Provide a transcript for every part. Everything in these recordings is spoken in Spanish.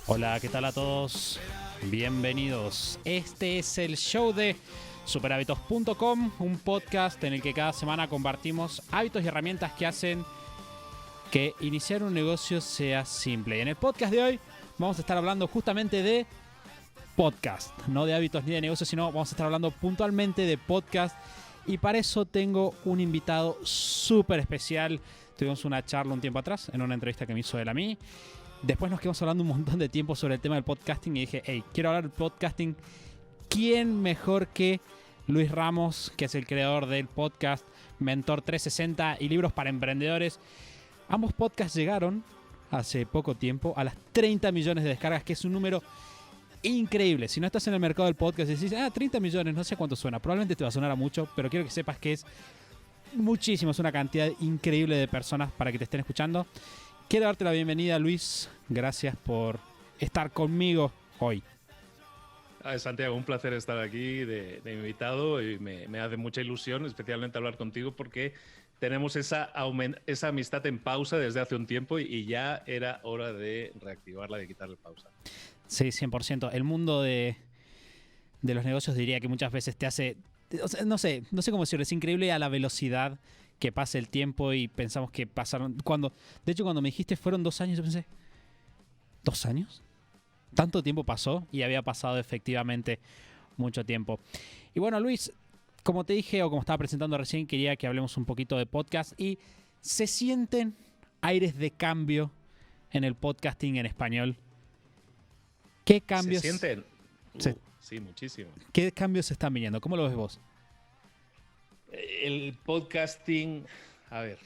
Hola, ¿qué tal a todos? Bienvenidos. Este es el show de superhábitos.com, un podcast en el que cada semana compartimos hábitos y herramientas que hacen que iniciar un negocio sea simple. Y en el podcast de hoy vamos a estar hablando justamente de podcast, no de hábitos ni de negocios, sino vamos a estar hablando puntualmente de podcast. Y para eso tengo un invitado súper especial. Tuvimos una charla un tiempo atrás en una entrevista que me hizo él a mí. Después nos quedamos hablando un montón de tiempo sobre el tema del podcasting y dije, hey, quiero hablar del podcasting. ¿Quién mejor que Luis Ramos, que es el creador del podcast Mentor 360 y libros para emprendedores? Ambos podcasts llegaron hace poco tiempo a las 30 millones de descargas, que es un número increíble. Si no estás en el mercado del podcast y decís, 30 millones, no sé cuánto suena. Probablemente te va a sonar a mucho, pero quiero que sepas que es muchísimo, es una cantidad increíble de personas para que te estén escuchando. Quiero darte la bienvenida, Luis. Gracias por estar conmigo hoy. Santiago, un placer estar aquí de invitado y me hace mucha ilusión, especialmente hablar contigo, porque tenemos esa amistad en pausa desde hace un tiempo y ya era hora de reactivarla, de quitarle pausa. Sí, 100%. El mundo de los negocios diría que muchas veces te hace... O sea, no sé cómo decirlo, es increíble a la velocidad que pasa el tiempo y pensamos que pasaron... De hecho, cuando me dijiste fueron 2 años, yo pensé, ¿2 años? Tanto tiempo pasó y había pasado efectivamente mucho tiempo. Y bueno, Luis, como te dije o como estaba presentando recién, quería que hablemos un poquito de podcast y se sienten aires de cambio en el podcasting en español. ¿Qué cambios? ¿Se sienten? Sí, muchísimo. ¿Qué cambios se están viniendo? ¿Cómo lo ves vos? El podcasting, a ver,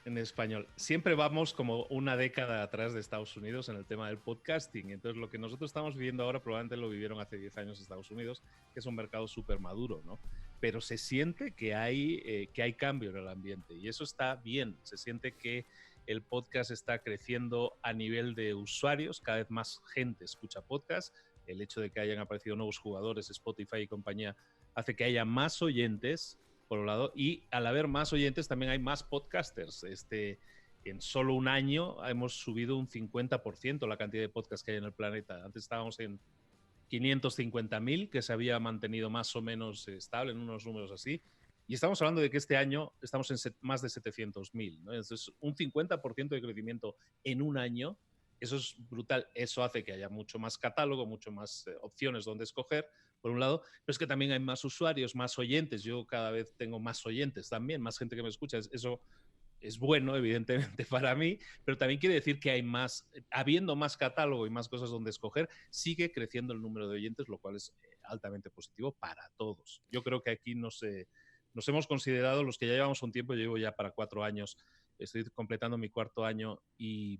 en español, siempre vamos como una década atrás de Estados Unidos en el tema del podcasting. Entonces, lo que nosotros estamos viviendo ahora probablemente lo vivieron hace 10 años Estados Unidos, que es un mercado súper maduro, ¿no? Pero se siente que hay cambio en el ambiente y eso está bien. Se siente que el podcast está creciendo a nivel de usuarios, cada vez más gente escucha podcast. El hecho de que hayan aparecido nuevos jugadores, Spotify y compañía, hace que haya más oyentes, por un lado, y al haber más oyentes también hay más podcasters. En solo un año hemos subido un 50% la cantidad de podcasts que hay en el planeta. Antes estábamos en 550.000, que se había mantenido más o menos estable en unos números así, y estamos hablando de que este año estamos en más de 700.000, ¿no? Entonces, un 50% de crecimiento en un año, eso es brutal. Eso hace que haya mucho más catálogo, mucho más opciones donde escoger, por un lado, pero es que también hay más usuarios, más oyentes. Yo cada vez tengo más oyentes también, más gente que me escucha. Eso es bueno, evidentemente, para mí, pero también quiere decir que hay más, habiendo más catálogo y más cosas donde escoger, sigue creciendo el número de oyentes, lo cual es altamente positivo para todos. Yo creo que aquí nos hemos considerado, los que ya llevamos un tiempo, yo llevo ya para 4 años, estoy completando mi 4.º año y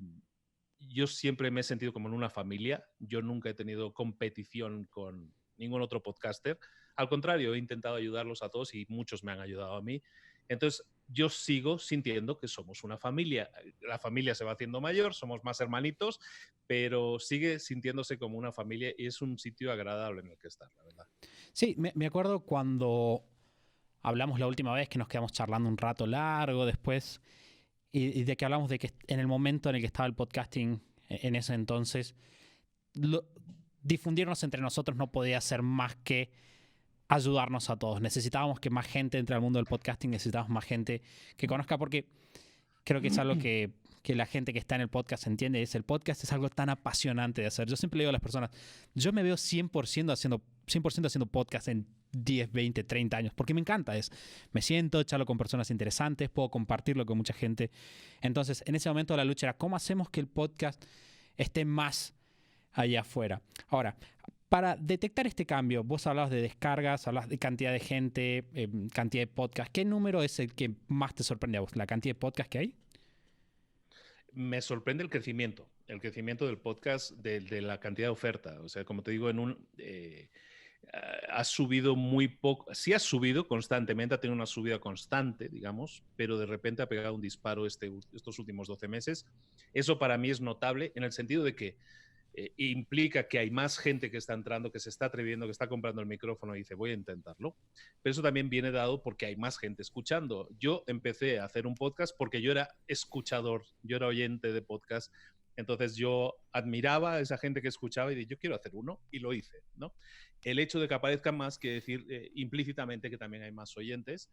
yo siempre me he sentido como en una familia. Yo nunca he tenido competición con ningún otro podcaster. Al contrario, he intentado ayudarlos a todos y muchos me han ayudado a mí. Entonces, yo sigo sintiendo que somos una familia. La familia se va haciendo mayor, somos más hermanitos, pero sigue sintiéndose como una familia y es un sitio agradable en el que estar, la verdad. Sí, me acuerdo cuando hablamos la última vez que nos quedamos charlando un rato largo después y de que hablamos de que en el momento en el que estaba el podcasting en ese entonces, difundirnos entre nosotros no podía ser más que ayudarnos a todos. Necesitábamos que más gente entre al mundo del podcasting, necesitábamos más gente que conozca, porque creo que es algo que la gente que está en el podcast entiende. El podcast es algo tan apasionante de hacer. Yo siempre le digo a las personas, yo me veo 100% haciendo podcast en 10, 20, 30 años, porque me encanta. Me siento, charlo con personas interesantes, puedo compartirlo con mucha gente. Entonces, en ese momento la lucha era, ¿cómo hacemos que el podcast esté más allá afuera? Ahora, para detectar este cambio, vos hablabas de descargas, hablabas de cantidad de gente, cantidad de podcasts. ¿Qué número es el que más te sorprende a vos? ¿La cantidad de podcasts que hay? Me sorprende el crecimiento del podcast, de la cantidad de oferta. O sea, como te digo, ha subido muy poco. Sí ha subido constantemente, ha tenido una subida constante, digamos, pero de repente ha pegado un disparo estos últimos 12 meses. Eso para mí es notable en el sentido de que implica que hay más gente que está entrando, que se está atreviendo, que está comprando el micrófono y dice, voy a intentarlo. Pero eso también viene dado porque hay más gente escuchando. Yo empecé a hacer un podcast porque yo era escuchador, yo era oyente de podcast. Entonces yo admiraba a esa gente que escuchaba y dije, yo quiero hacer uno, y lo hice, ¿no? El hecho de que aparezcan más quiere decir implícitamente que también hay más oyentes,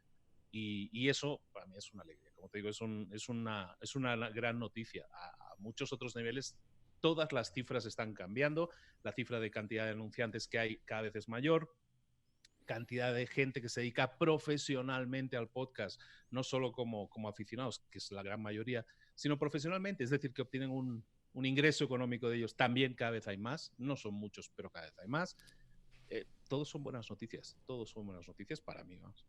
y eso para mí es una alegría. Como te digo, es una gran noticia. A muchos otros niveles todas las cifras están cambiando, la cifra de cantidad de anunciantes que hay cada vez es mayor, cantidad de gente que se dedica profesionalmente al podcast, no solo como aficionados, que es la gran mayoría, sino profesionalmente, es decir, que obtienen un ingreso económico de ellos, también cada vez hay más, no son muchos, pero cada vez hay más. Todos son buenas noticias para mí, vamos.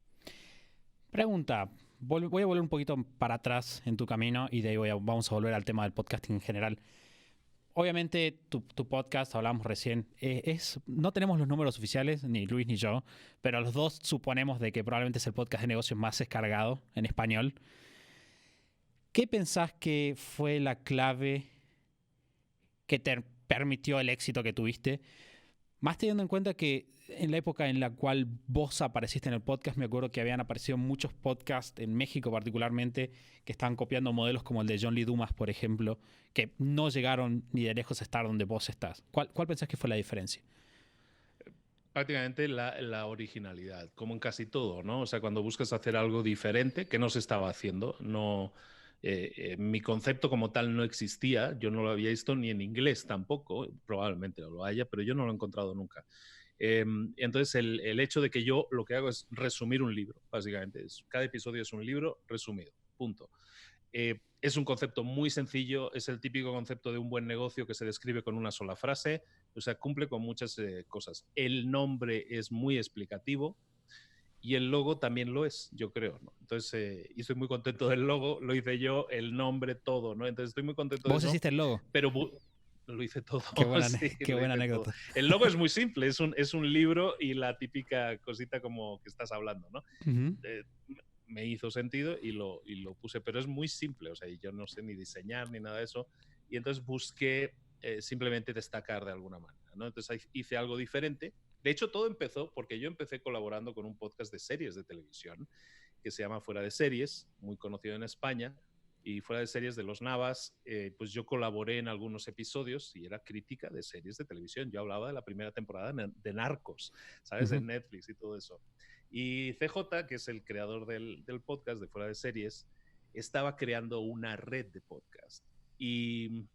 Pregunta, voy a volver un poquito para atrás en tu camino y de ahí vamos a volver al tema del podcasting en general. Obviamente tu podcast, hablamos recién, no tenemos los números oficiales, ni Luis ni yo, pero los dos suponemos de que probablemente es el podcast de negocios más descargado en español. ¿Qué pensás que fue la clave que te permitió el éxito que tuviste? Más teniendo en cuenta que en la época en la cual vos apareciste en el podcast, me acuerdo que habían aparecido muchos podcasts, en México particularmente, que estaban copiando modelos como el de John Lee Dumas, por ejemplo, que no llegaron ni de lejos a estar donde vos estás. ¿Cuál pensás que fue la diferencia? Prácticamente la originalidad, como en casi todo, ¿no? O sea, cuando buscas hacer algo diferente que no se estaba haciendo, no... mi concepto como tal no existía, yo no lo había visto ni en inglés tampoco, probablemente lo haya, pero yo no lo he encontrado nunca. Entonces el hecho de que yo lo que hago es resumir un libro, básicamente. Cada episodio es un libro resumido, punto. Es un concepto muy sencillo, es el típico concepto de un buen negocio que se describe con una sola frase, o sea, cumple con muchas cosas. El nombre es muy explicativo, y el logo también lo es, yo creo, ¿no? Entonces, y estoy muy contento del logo, lo hice yo, el nombre, todo, ¿no? Entonces estoy muy contento de eso. ¿Vos hiciste el logo? Pero lo hice todo. Qué buena, sí, qué buena todo. anécdota. El logo es muy simple, es un libro y la típica cosita como que estás hablando, ¿no? Me hizo sentido y lo puse, pero es muy simple, o sea, yo no sé ni diseñar ni nada de eso, y entonces busqué simplemente destacar de alguna manera, ¿no? Entonces hice algo diferente. De hecho, todo empezó porque yo empecé colaborando con un podcast de series de televisión que se llama Fuera de Series, muy conocido en España, y Fuera de Series de los Navas, pues yo colaboré en algunos episodios y era crítica de series de televisión. Yo hablaba de la primera temporada de Narcos, ¿sabes? De Netflix y todo eso. Y CJ, que es el creador del podcast de Fuera de Series, estaba creando una red de podcast. Y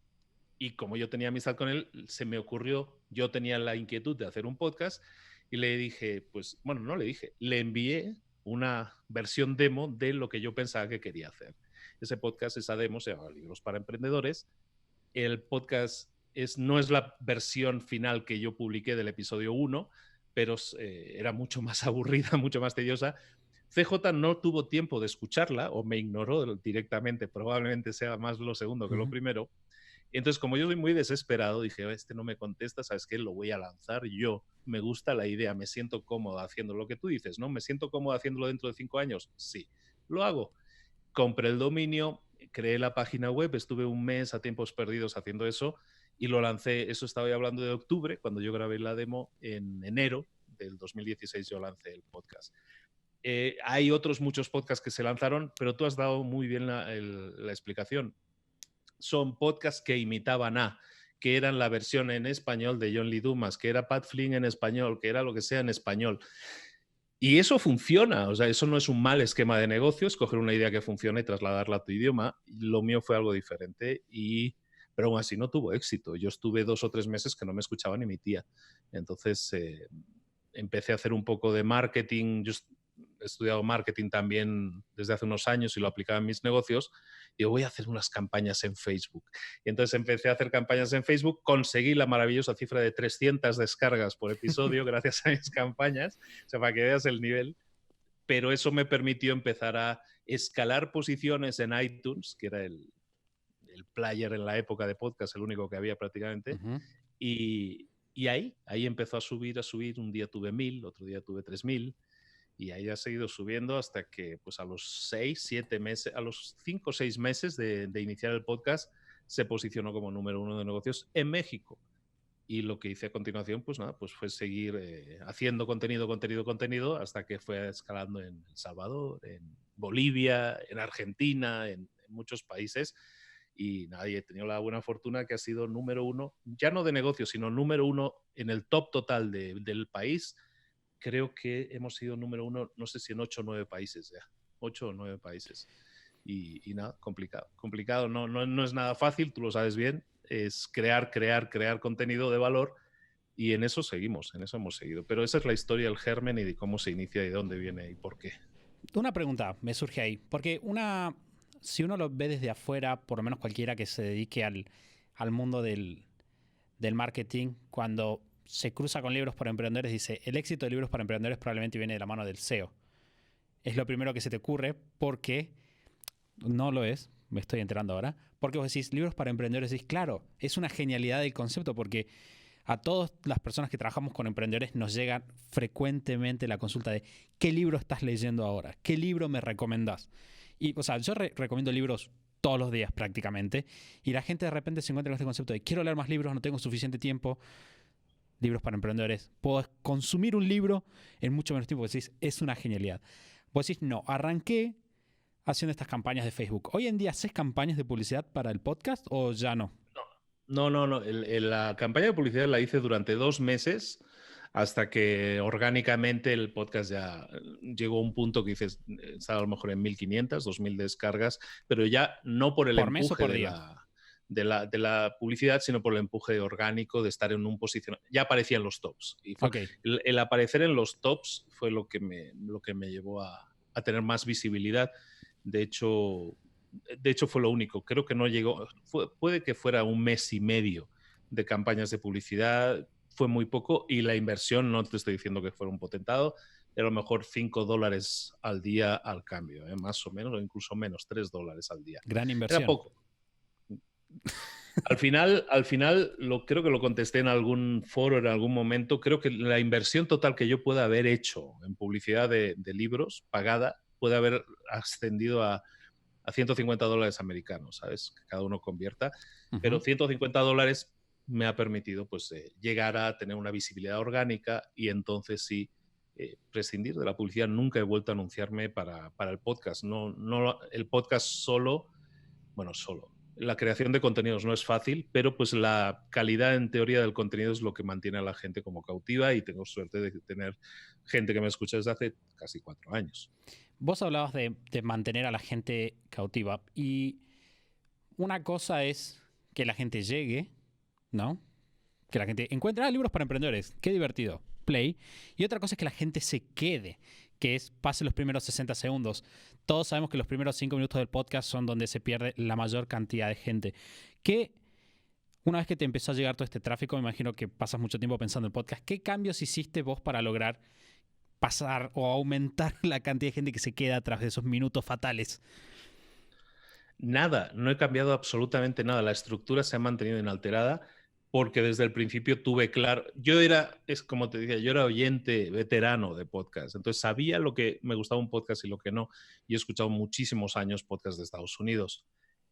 como yo tenía amistad con él, se me ocurrió, yo tenía la inquietud de hacer un podcast y le dije, pues, bueno, no le dije, le envié una versión demo de lo que yo pensaba que quería hacer. Ese podcast, esa demo, se llama Libros para Emprendedores. El podcast no es la versión final que yo publiqué del episodio 1, pero era mucho más aburrida, mucho más tediosa. CJ no tuvo tiempo de escucharla o me ignoró directamente, probablemente sea más lo segundo que lo primero. Entonces, como yo soy muy desesperado, dije, este no me contesta, ¿sabes qué? Lo voy a lanzar yo. Me gusta la idea, me siento cómodo haciendo lo que tú dices, ¿no? ¿Me siento cómodo haciéndolo dentro de 5 años? Sí, lo hago. Compré el dominio, creé la página web, estuve un mes a tiempos perdidos haciendo eso y lo lancé. Eso estaba hablando de octubre, cuando yo grabé la demo. En enero del 2016 yo lancé el podcast. Hay otros muchos podcasts que se lanzaron, pero tú has dado muy bien la explicación. Son podcasts que imitaban que eran la versión en español de John Lee Dumas, que era Pat Flynn en español, que era lo que sea en español. Y eso funciona, o sea, eso no es un mal esquema de negocios, coger una idea que funciona y trasladarla a tu idioma. Lo mío fue algo diferente, pero aún así no tuvo éxito. Yo estuve 2 o 3 meses que no me escuchaba ni mi tía. Entonces empecé a hacer un poco de marketing. Yo he estudiado marketing también desde hace unos años y lo aplicaba en mis negocios. Y voy a hacer unas campañas en Facebook. Y entonces empecé a hacer campañas en Facebook, conseguí la maravillosa cifra de 300 descargas por episodio gracias a mis campañas, o sea, para que veas el nivel. Pero eso me permitió empezar a escalar posiciones en iTunes, que era el player en la época de podcast, el único que había prácticamente. Y ahí empezó a subir. Un día tuve 1000, otro día tuve 3000. Y ahí ha seguido subiendo hasta que pues a los 6, 7 meses, a los 5 o 6 meses de iniciar el podcast, se posicionó como número 1 de negocios en México. Y lo que hice a continuación, pues nada, pues fue seguir haciendo contenido, hasta que fue escalando en El Salvador, en Bolivia, en Argentina, en muchos países. Y nada, y he tenido la buena fortuna que ha sido número uno, ya no de negocio, sino número uno en el top total del país. Creo que hemos sido número uno, no sé si en 8 o 9 países ya. 8 o 9 países. Y nada, complicado. No es nada fácil, tú lo sabes bien. Es crear contenido de valor, y en eso seguimos, en eso hemos seguido. Pero esa es la historia del germen y de cómo se inicia y de dónde viene y por qué. Una pregunta me surge ahí, porque si uno lo ve desde afuera, por lo menos cualquiera que se dedique al mundo del marketing, cuando se cruza con libros para emprendedores, dice, el éxito de libros para emprendedores probablemente viene de la mano del SEO. Es lo primero que se te ocurre, porque no lo es, me estoy enterando ahora, porque vos decís libros para emprendedores, decís, claro, es una genialidad del concepto, porque a todas las personas que trabajamos con emprendedores nos llega frecuentemente la consulta de ¿qué libro estás leyendo ahora? ¿Qué libro me recomendás? Y, o sea, yo recomiendo libros todos los días prácticamente, y la gente de repente se encuentra con este concepto de quiero leer más libros, no tengo suficiente tiempo. Libros para emprendedores. Puedo consumir un libro en mucho menos tiempo. Vos decís, es una genialidad. Vos decís, no, arranqué haciendo estas campañas de Facebook. ¿Hoy en día haces campañas de publicidad para el podcast o ya no? No. La campaña de publicidad la hice durante 2 meses, hasta que orgánicamente el podcast ya llegó a un punto que dices, estaba a lo mejor en 1.500, 2.000 descargas, pero ya no por el ¿Por mes o empuje por día? de la publicidad, sino por el empuje orgánico de estar en un posicionamiento. Ya aparecía en los tops. Y Ok. el aparecer en los tops fue lo que me llevó a tener más visibilidad. De hecho, fue lo único. Creo que no llegó. Puede que fuera 1 mes y medio de campañas de publicidad. Fue muy poco, y la inversión, no te estoy diciendo que fuera un potentado, era a lo mejor $5 al día al cambio, más o menos, o incluso menos, $3 al día. Gran Era inversión. poco. Al final creo que lo contesté en algún foro en algún momento. Creo que la inversión total que yo pueda haber hecho en publicidad de libros pagada puede haber ascendido a $150 americanos, ¿sabes? Que cada uno convierta. Pero $150 me ha permitido, pues, llegar a tener una visibilidad orgánica, y entonces sí, prescindir de la publicidad. Nunca he vuelto a anunciarme para el podcast. No, el podcast solo. La creación de contenidos no es fácil, pero pues la calidad en teoría del contenido es lo que mantiene a la gente como cautiva, y tengo suerte de tener gente que me escucha desde hace casi 4 años. Vos hablabas de mantener a la gente cautiva, y una cosa es que la gente llegue, ¿no? Que la gente encuentre libros para emprendedores, qué divertido, play. Y otra cosa es que la gente se quede, que es pase los primeros 60 segundos. Todos sabemos que los primeros 5 minutos del podcast son donde se pierde la mayor cantidad de gente. Que una vez que te empezó a llegar todo este tráfico, me imagino que pasas mucho tiempo pensando en el podcast, ¿qué cambios hiciste vos para lograr pasar o aumentar la cantidad de gente que se queda tras de esos minutos fatales? Nada, no he cambiado absolutamente nada. La estructura se ha mantenido inalterada, porque desde el principio tuve claro, como te decía, yo era oyente veterano de podcast, entonces sabía lo que me gustaba un podcast y lo que no, y he escuchado muchísimos años podcasts de Estados Unidos.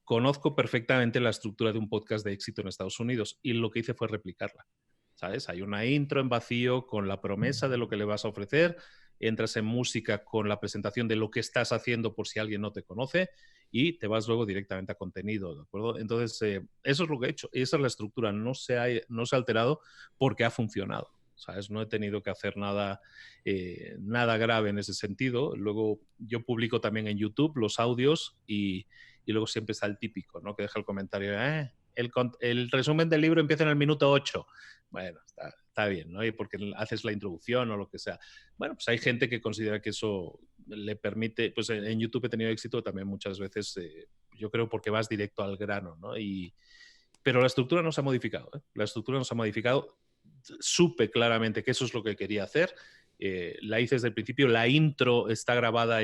Conozco perfectamente la estructura de un podcast de éxito en Estados Unidos, y lo que hice fue replicarla, ¿sabes? Hay una intro en vacío con la promesa de lo que le vas a ofrecer, entras en música con la presentación de lo que estás haciendo por si alguien no te conoce, y te vas luego directamente a contenido, ¿de acuerdo? Entonces, eso es lo que he hecho, y esa es la estructura. No se ha alterado porque ha funcionado, ¿sabes? No he tenido que hacer nada grave en ese sentido. Luego, yo publico también en YouTube los audios, y luego siempre está el típico, ¿no? Que deja el comentario, el resumen del libro empieza en el minuto 8. Bueno, está bien, ¿no? Y porque haces la introducción o lo que sea. Bueno, pues hay gente que considera que eso le permite, pues en YouTube he tenido éxito también muchas veces, yo creo porque vas directo al grano, ¿no? Pero la estructura no se ha modificado, ¿eh? La estructura no se ha modificado. Supe claramente que eso es lo que quería hacer. La hice desde el principio. La intro está grabada,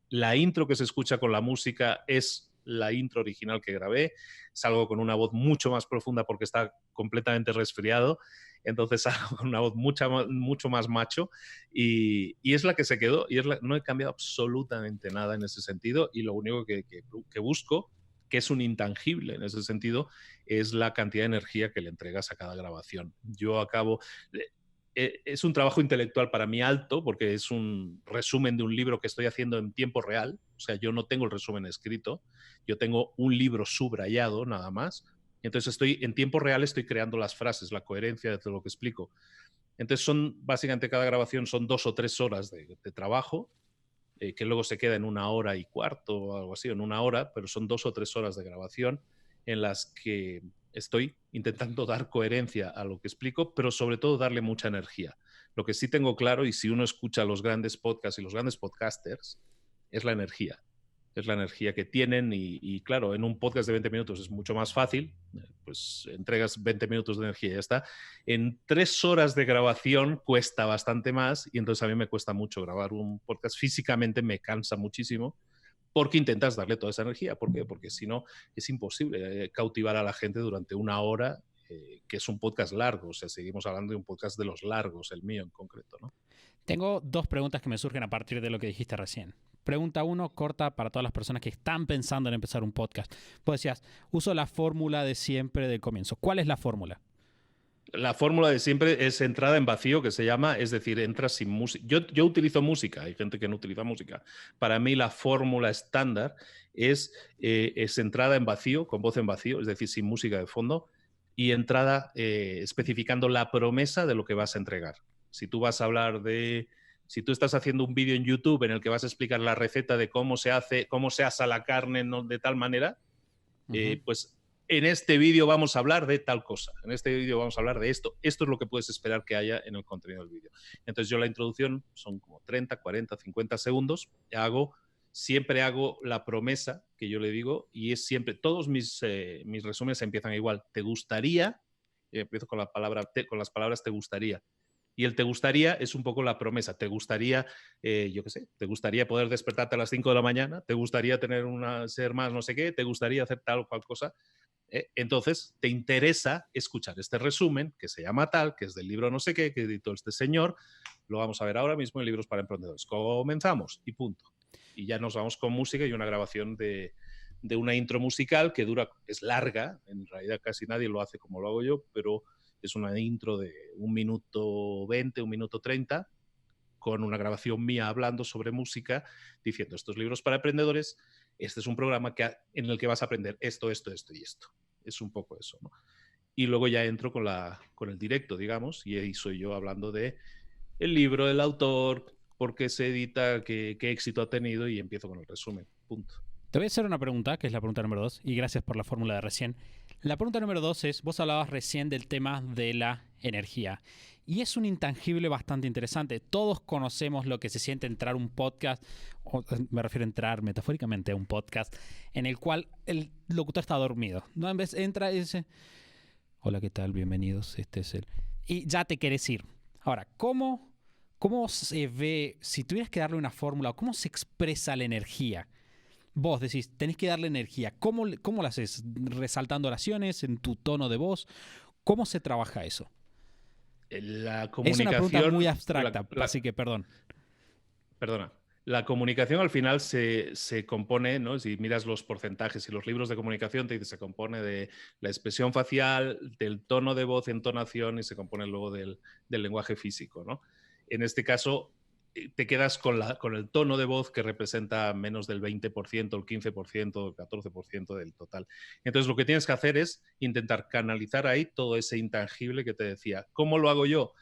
la intro que se escucha con la música es la intro original que grabé. Salgo con una voz mucho más profunda porque está completamente resfriado, entonces salgo con una voz mucho más macho, y es la que se quedó, y no he cambiado absolutamente nada en ese sentido, y lo único que busco que es un intangible en ese sentido, es la cantidad de energía que le entregas a cada grabación. Yo acabo... Es un trabajo intelectual para mí alto, porque es un resumen de un libro que estoy haciendo en tiempo real. O sea, yo no tengo el resumen escrito, yo tengo un libro subrayado nada más. Entonces en tiempo real estoy creando las frases, la coherencia de todo lo que explico. Entonces básicamente cada grabación son 2 o 3 horas de trabajo, que luego se queda en 1 hora y cuarto o algo así, en 1 hora, pero son 2 o 3 horas de grabación en las que estoy intentando dar coherencia a lo que explico, pero sobre todo darle mucha energía. Lo que sí tengo claro, y si uno escucha los grandes podcasts y los grandes podcasters, es la energía. Es la energía que tienen y claro, en un podcast de 20 minutos es mucho más fácil, pues entregas 20 minutos de energía y ya está. En 3 horas de grabación cuesta bastante más y entonces a mí me cuesta mucho grabar un podcast. Físicamente me cansa muchísimo porque intentas darle toda esa energía. ¿Por qué? Porque si no es imposible cautivar a la gente durante 1 hora, que es un podcast largo. O sea, seguimos hablando de un podcast de los largos, el mío en concreto, ¿no? Tengo 2 preguntas que me surgen a partir de lo que dijiste recién. Pregunta 1, corta para todas las personas que están pensando en empezar un podcast. Vos decías, uso la fórmula de siempre del comienzo. ¿Cuál es la fórmula? La fórmula de siempre es entrada en vacío, que se llama, es decir, entras sin música. Yo utilizo música, hay gente que no utiliza música. Para mí la fórmula estándar es entrada en vacío, con voz en vacío, es decir, sin música de fondo, y entrada especificando la promesa de lo que vas a entregar. Si tú vas a hablar si tú estás haciendo un vídeo en YouTube en el que vas a explicar la receta de cómo se asa la carne de tal manera, pues en este vídeo vamos a hablar de tal cosa, en este vídeo vamos a hablar de esto. Esto es lo que puedes esperar que haya en el contenido del vídeo. Entonces yo la introducción son como 30, 40, 50 segundos. Siempre hago la promesa que yo le digo y es siempre, todos mis resúmenes empiezan igual. ¿Te gustaría? Empiezo con las palabras te gustaría. Y el te gustaría es un poco la promesa. Te gustaría, yo qué sé, te gustaría poder despertarte a las 5 de la mañana, te gustaría ser más no sé qué, te gustaría hacer tal o cual cosa. Entonces, te interesa escuchar este resumen que se llama tal, que es del libro no sé qué, que editó este señor. Lo vamos a ver ahora mismo en Libros para Emprendedores. Comenzamos y punto. Y ya nos vamos con música y una grabación de una intro musical que es larga, en realidad casi nadie lo hace como lo hago yo, pero es una intro de 1 minuto 20, 1 minuto 30, con una grabación mía hablando sobre música, diciendo estos libros para emprendedores, este es un programa en el que vas a aprender esto, esto, esto y esto. Es un poco eso, ¿no? Y luego ya entro con el directo, digamos, y ahí soy yo hablando de el libro, el autor, por qué se edita, qué éxito ha tenido y empiezo con el resumen. Punto. Te voy a hacer una pregunta, que es la pregunta número 2, y gracias por la fórmula de recién. La pregunta número 2 es, vos hablabas recién del tema de la energía, y es un intangible bastante interesante. Todos conocemos lo que se siente entrar a un podcast, o me refiero a entrar metafóricamente a un podcast, en el cual el locutor está dormido, ¿no? En vez entra y dice, hola, ¿qué tal? Bienvenidos, este es el... Y ya te querés ir. Ahora, ¿cómo se ve, si tuvieras que darle una fórmula, cómo se expresa la energía? Vos decís, tenés que darle energía. ¿Cómo la haces? ¿Resaltando oraciones en tu tono de voz? ¿Cómo se trabaja eso? La comunicación... Es una pregunta muy abstracta, así que perdón. Perdona. La comunicación al final se compone, ¿no? Si miras los porcentajes y los libros de comunicación, te dice, se compone de la expresión facial, del tono de voz, entonación y se compone luego del lenguaje físico, ¿no? En este caso, te quedas con el tono de voz que representa menos del 20%, el 15%, el 14% del total. Entonces, lo que tienes que hacer es intentar canalizar ahí todo ese intangible que te decía. ¿Cómo lo hago yo?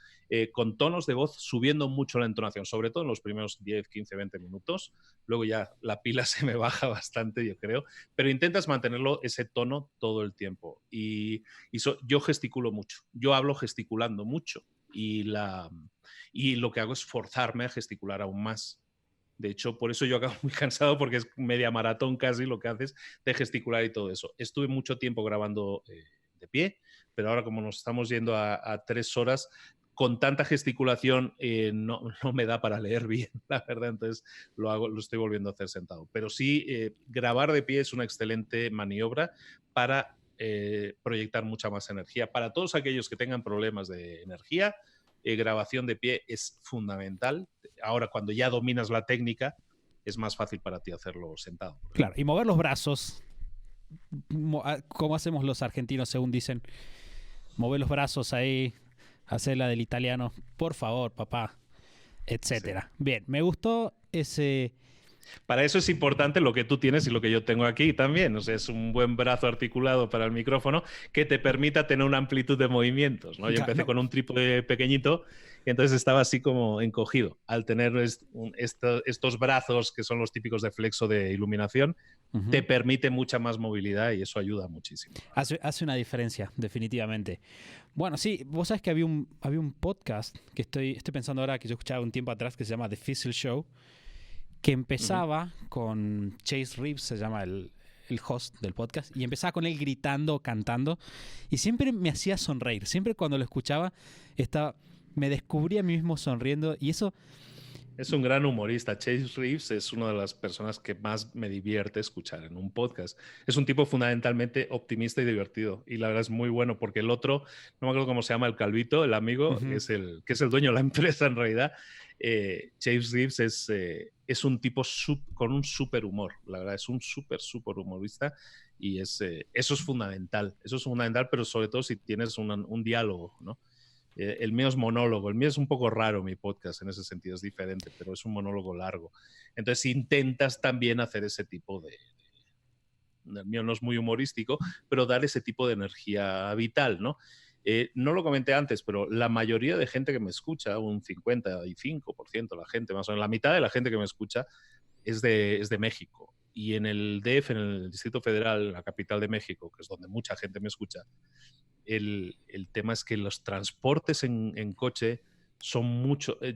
Con tonos de voz subiendo mucho la entonación, sobre todo en los primeros 10, 15, 20 minutos. Luego ya la pila se me baja bastante, yo creo, pero intentas mantenerlo ese tono todo el tiempo. Yo gesticulo mucho, yo hablo gesticulando mucho y lo que hago es forzarme a gesticular aún más. De hecho, por eso yo acabo muy cansado porque es media maratón casi lo que haces de gesticular y todo eso. Estuve mucho tiempo grabando de pie, pero ahora como nos estamos yendo a 3 horas, con tanta gesticulación no me da para leer bien, la verdad, entonces lo estoy volviendo a hacer sentado. Pero sí, grabar de pie es una excelente maniobra para proyectar mucha más energía. Para todos aquellos que tengan problemas de energía, grabación de pie es fundamental. Ahora, cuando ya dominas la técnica, es más fácil para ti hacerlo sentado. Claro, y mover los brazos como hacemos los argentinos, según dicen, mover los brazos ahí, hacer la del italiano, por favor, papá, etcétera. Sí. Bien, me gustó ese... Para eso es importante lo que tú tienes y lo que yo tengo aquí también. O sea, es un buen brazo articulado para el micrófono que te permita tener una amplitud de movimientos, ¿no? Yo empecé con un trípode pequeñito y entonces estaba así como encogido. Al tener estos brazos que son los típicos de flexo de iluminación, te permite mucha más movilidad y eso ayuda muchísimo. Hace una diferencia, definitivamente. Bueno, sí, vos sabés que había un podcast que estoy pensando ahora, que yo escuchaba un tiempo atrás, que se llama The Fizzle Show, que empezaba con Chase Reeves, se llama el host del podcast, y empezaba con él gritando, cantando, y siempre me hacía sonreír. Siempre cuando lo escuchaba, me descubría a mí mismo sonriendo, y eso... Es un gran humorista. Chase Reeves es una de las personas que más me divierte escuchar en un podcast. Es un tipo fundamentalmente optimista y divertido, y la verdad es muy bueno, porque el otro, no me acuerdo cómo se llama, el calvito, el amigo, que es el dueño de la empresa en realidad. Chase Reeves es un tipo con un súper humor, la verdad, es un súper humorista, y eso es fundamental, pero sobre todo si tienes un diálogo, ¿no? El mío es monólogo, el mío es un poco raro, mi podcast en ese sentido es diferente, pero es un monólogo largo. Entonces intentas también hacer ese tipo el mío no es muy humorístico, pero dar ese tipo de energía vital, ¿no? No lo comenté antes, pero la mayoría de gente que me escucha, un 55% de la gente, más o menos la mitad de la gente que me escucha es de México. Y en el DF, en el Distrito Federal, la capital de México, que es donde mucha gente me escucha, el tema es que los transportes en coche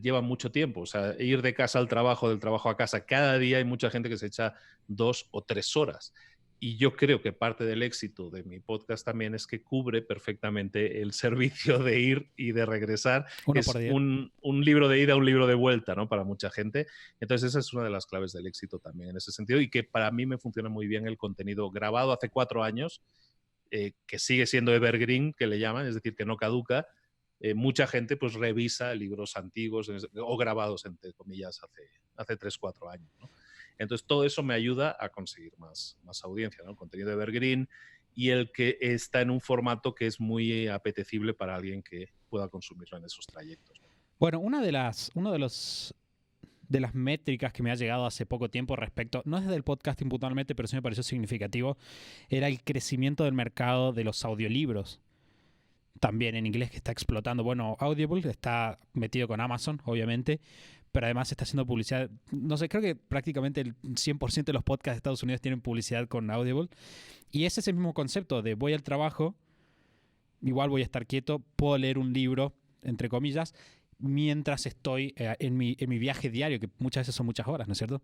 llevan mucho tiempo. O sea, ir de casa al trabajo, del trabajo a casa, cada día hay mucha gente que se echa 2 o 3 horas. Y yo creo que parte del éxito de mi podcast también es que cubre perfectamente el servicio de ir y de regresar. Es un libro de ida, un libro de vuelta, ¿no? Para mucha gente. Entonces esa es una de las claves del éxito también en ese sentido, y que para mí me funciona muy bien el contenido grabado hace 4 años, que sigue siendo evergreen, que le llaman, es decir, que no caduca. Mucha gente pues revisa libros antiguos o grabados, entre comillas, hace 3, 4 años, ¿no? Entonces todo eso me ayuda a conseguir más audiencia, ¿no? El contenido evergreen y el que está en un formato que es muy apetecible para alguien que pueda consumirlo en esos trayectos, ¿no? Bueno, una de las métricas que me ha llegado hace poco tiempo respecto, no es del podcasting puntualmente, pero sí me pareció significativo, era el crecimiento del mercado de los audiolibros. También en inglés, que está explotando. Bueno, Audible está metido con Amazon, obviamente, pero además está haciendo publicidad. No sé, creo que prácticamente el 100% de los podcasts de Estados Unidos tienen publicidad con Audible. Y ese es el mismo concepto de voy al trabajo, igual voy a estar quieto, puedo leer un libro, entre comillas, mientras estoy en mi viaje diario, que muchas veces son muchas horas, ¿no es cierto?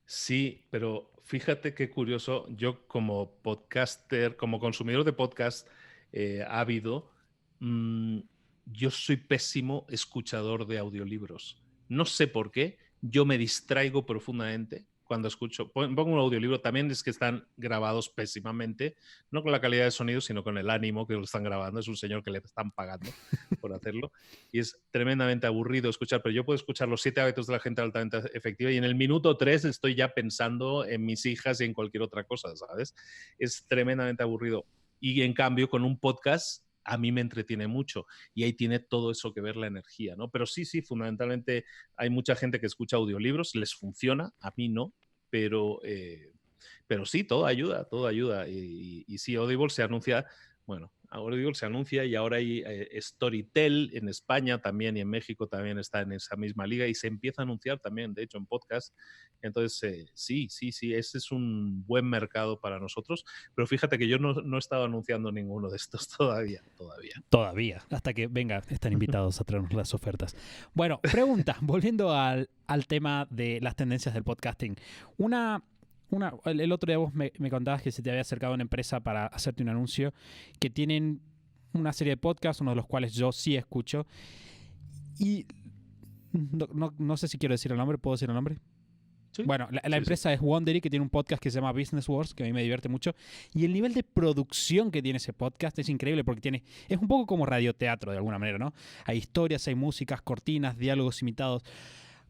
Sí, pero fíjate qué curioso. Yo como podcaster, como consumidor de podcast ávido, yo soy pésimo escuchador de audiolibros. No sé por qué, yo me distraigo profundamente cuando escucho. Pongo un audiolibro, también es que están grabados pésimamente, no con la calidad de sonido, sino con el ánimo que lo están grabando. Es un señor que le están pagando por hacerlo y es tremendamente aburrido escuchar, pero yo puedo escuchar Los 7 hábitos de la gente altamente efectiva y en el minuto 3 estoy ya pensando en mis hijas y en cualquier otra cosa, ¿sabes? Es tremendamente aburrido. Y en cambio, con un podcast a mí me entretiene mucho y ahí tiene todo eso que ver la energía, ¿no? Pero sí, fundamentalmente hay mucha gente que escucha audiolibros, les funciona, a mí no, pero sí, todo ayuda. Y sí, Audible se anuncia, bueno, Audible se anuncia y ahora hay Storytel en España también y en México también está en esa misma liga y se empieza a anunciar también, de hecho, en podcast. Entonces, sí, ese es un buen mercado para nosotros, pero fíjate que yo no he estado anunciando ninguno de estos todavía. Todavía, hasta que venga, están invitados a traernos las ofertas. Bueno, pregunta, volviendo al tema de las tendencias del podcasting. El otro día vos me contabas que se te había acercado una empresa para hacerte un anuncio, que tienen una serie de podcasts, uno de los cuales yo sí escucho. Y no sé si quiero decir el nombre, ¿puedo decir el nombre? Sí. Bueno, la empresa es Wondery, que tiene un podcast que se llama Business Wars, que a mí me divierte mucho. Y el nivel de producción que tiene ese podcast es increíble porque es un poco como radioteatro de alguna manera, ¿no? Hay historias, hay músicas, cortinas, diálogos imitados.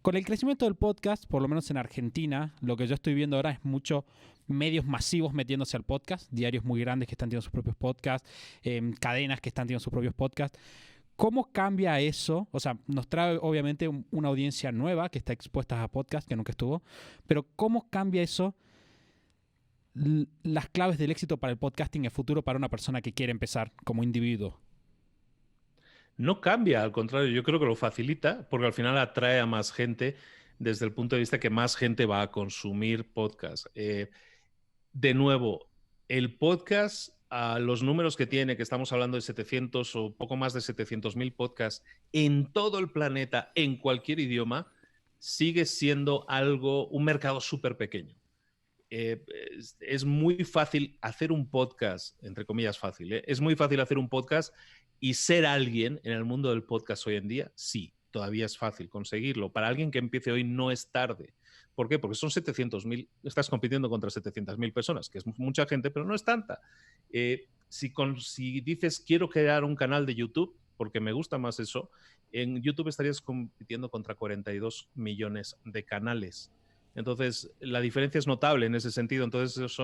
Con el crecimiento del podcast, por lo menos en Argentina, lo que yo estoy viendo ahora es mucho medios masivos metiéndose al podcast, diarios muy grandes que están teniendo sus propios podcasts, cadenas que están teniendo sus propios podcasts. ¿Cómo cambia eso? O sea, nos trae obviamente una audiencia nueva que está expuesta a podcast, que nunca estuvo, pero ¿cómo cambia eso las claves del éxito para el podcasting en el futuro para una persona que quiere empezar como individuo? No cambia, al contrario, yo creo que lo facilita porque al final atrae a más gente desde el punto de vista que más gente va a consumir podcast. De nuevo, el podcast, a los números que tiene, que estamos hablando de 700 o poco más de 700.000 podcasts en todo el planeta, en cualquier idioma, sigue siendo un mercado súper pequeño. Es muy fácil hacer un podcast, entre comillas fácil, ¿eh? Es muy fácil hacer un podcast y ser alguien en el mundo del podcast hoy en día. Sí, todavía es fácil conseguirlo. Para alguien que empiece hoy no es tarde. ¿Por qué? Porque son 700.000, estás compitiendo contra 700.000 personas, que es mucha gente, pero no es tanta. Si dices quiero crear un canal de YouTube, porque me gusta más eso, en YouTube estarías compitiendo contra 42 millones de canales. Entonces, la diferencia es notable en ese sentido. Entonces, es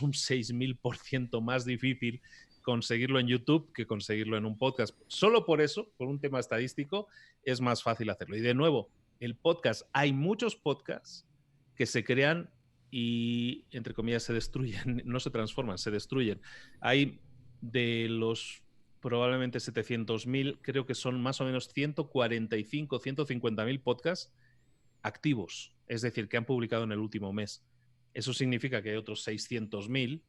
un 6.000% más difícil conseguirlo en YouTube que conseguirlo en un podcast. Solo por eso, por un tema estadístico, es más fácil hacerlo. Y de nuevo, el podcast, hay muchos podcasts que se crean y, entre comillas, se destruyen. No se transforman, se destruyen. Hay de los probablemente 700.000, creo que son más o menos 145, 150.000 podcasts activos, es decir, que han publicado en el último mes. Eso significa que hay otros 600.000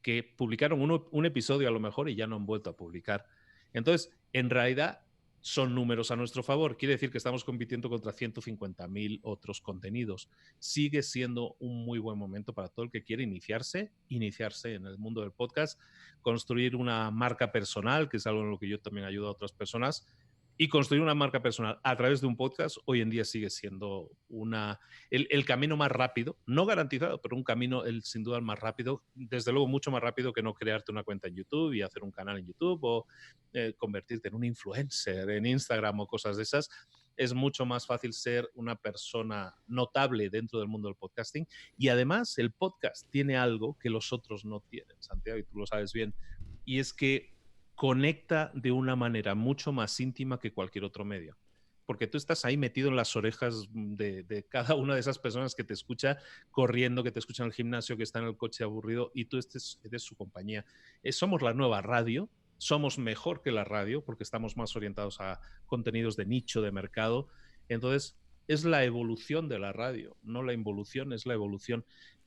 que publicaron un episodio a lo mejor y ya no han vuelto a publicar. Entonces, en realidad, son números a nuestro favor. Quiere decir que estamos compitiendo contra 150.000 otros contenidos. Sigue siendo un muy buen momento para todo el que quiere iniciarse en el mundo del podcast, construir una marca personal, que es algo en lo que yo también ayudo a otras personas. Y construir una marca personal a través de un podcast hoy en día sigue siendo el camino más rápido, no garantizado, pero un camino sin duda más rápido, desde luego mucho más rápido que no crearte una cuenta en YouTube y hacer un canal en YouTube o convertirte en un influencer en Instagram o cosas de esas. Es mucho más fácil ser una persona notable dentro del mundo del podcasting y además el podcast tiene algo que los otros no tienen, Santiago, y tú lo sabes bien, y es que conecta de una manera mucho más íntima que cualquier otro medio. Porque tú estás ahí metido en las orejas de cada una de esas personas que te escucha corriendo, que te escucha en el gimnasio, que está en el coche aburrido y tú eres su compañía. Somos la nueva radio, somos mejor que la radio porque estamos más orientados a contenidos de nicho, de mercado. Entonces, es la evolución de la radio, no la involución, es la evolución.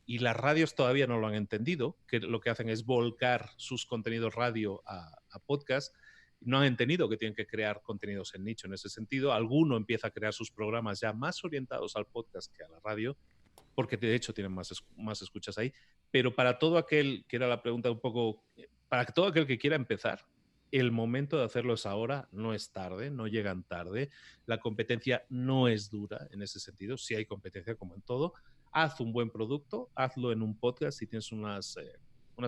Y las radios todavía no lo han entendido, que lo que hacen es volcar sus contenidos radio a podcast. No han entendido que tienen que crear contenidos en nicho en ese sentido. Alguno empieza a crear sus programas ya más orientados al podcast que a la radio, porque de hecho tienen más escuchas ahí. Pero para todo aquel, que era la pregunta un poco, para todo aquel que quiera empezar, el momento de hacerlo es ahora, no es tarde, no llegan tarde. La competencia no es dura en ese sentido, sí hay competencia como en todo. Haz un buen producto, hazlo en un podcast y tienes unas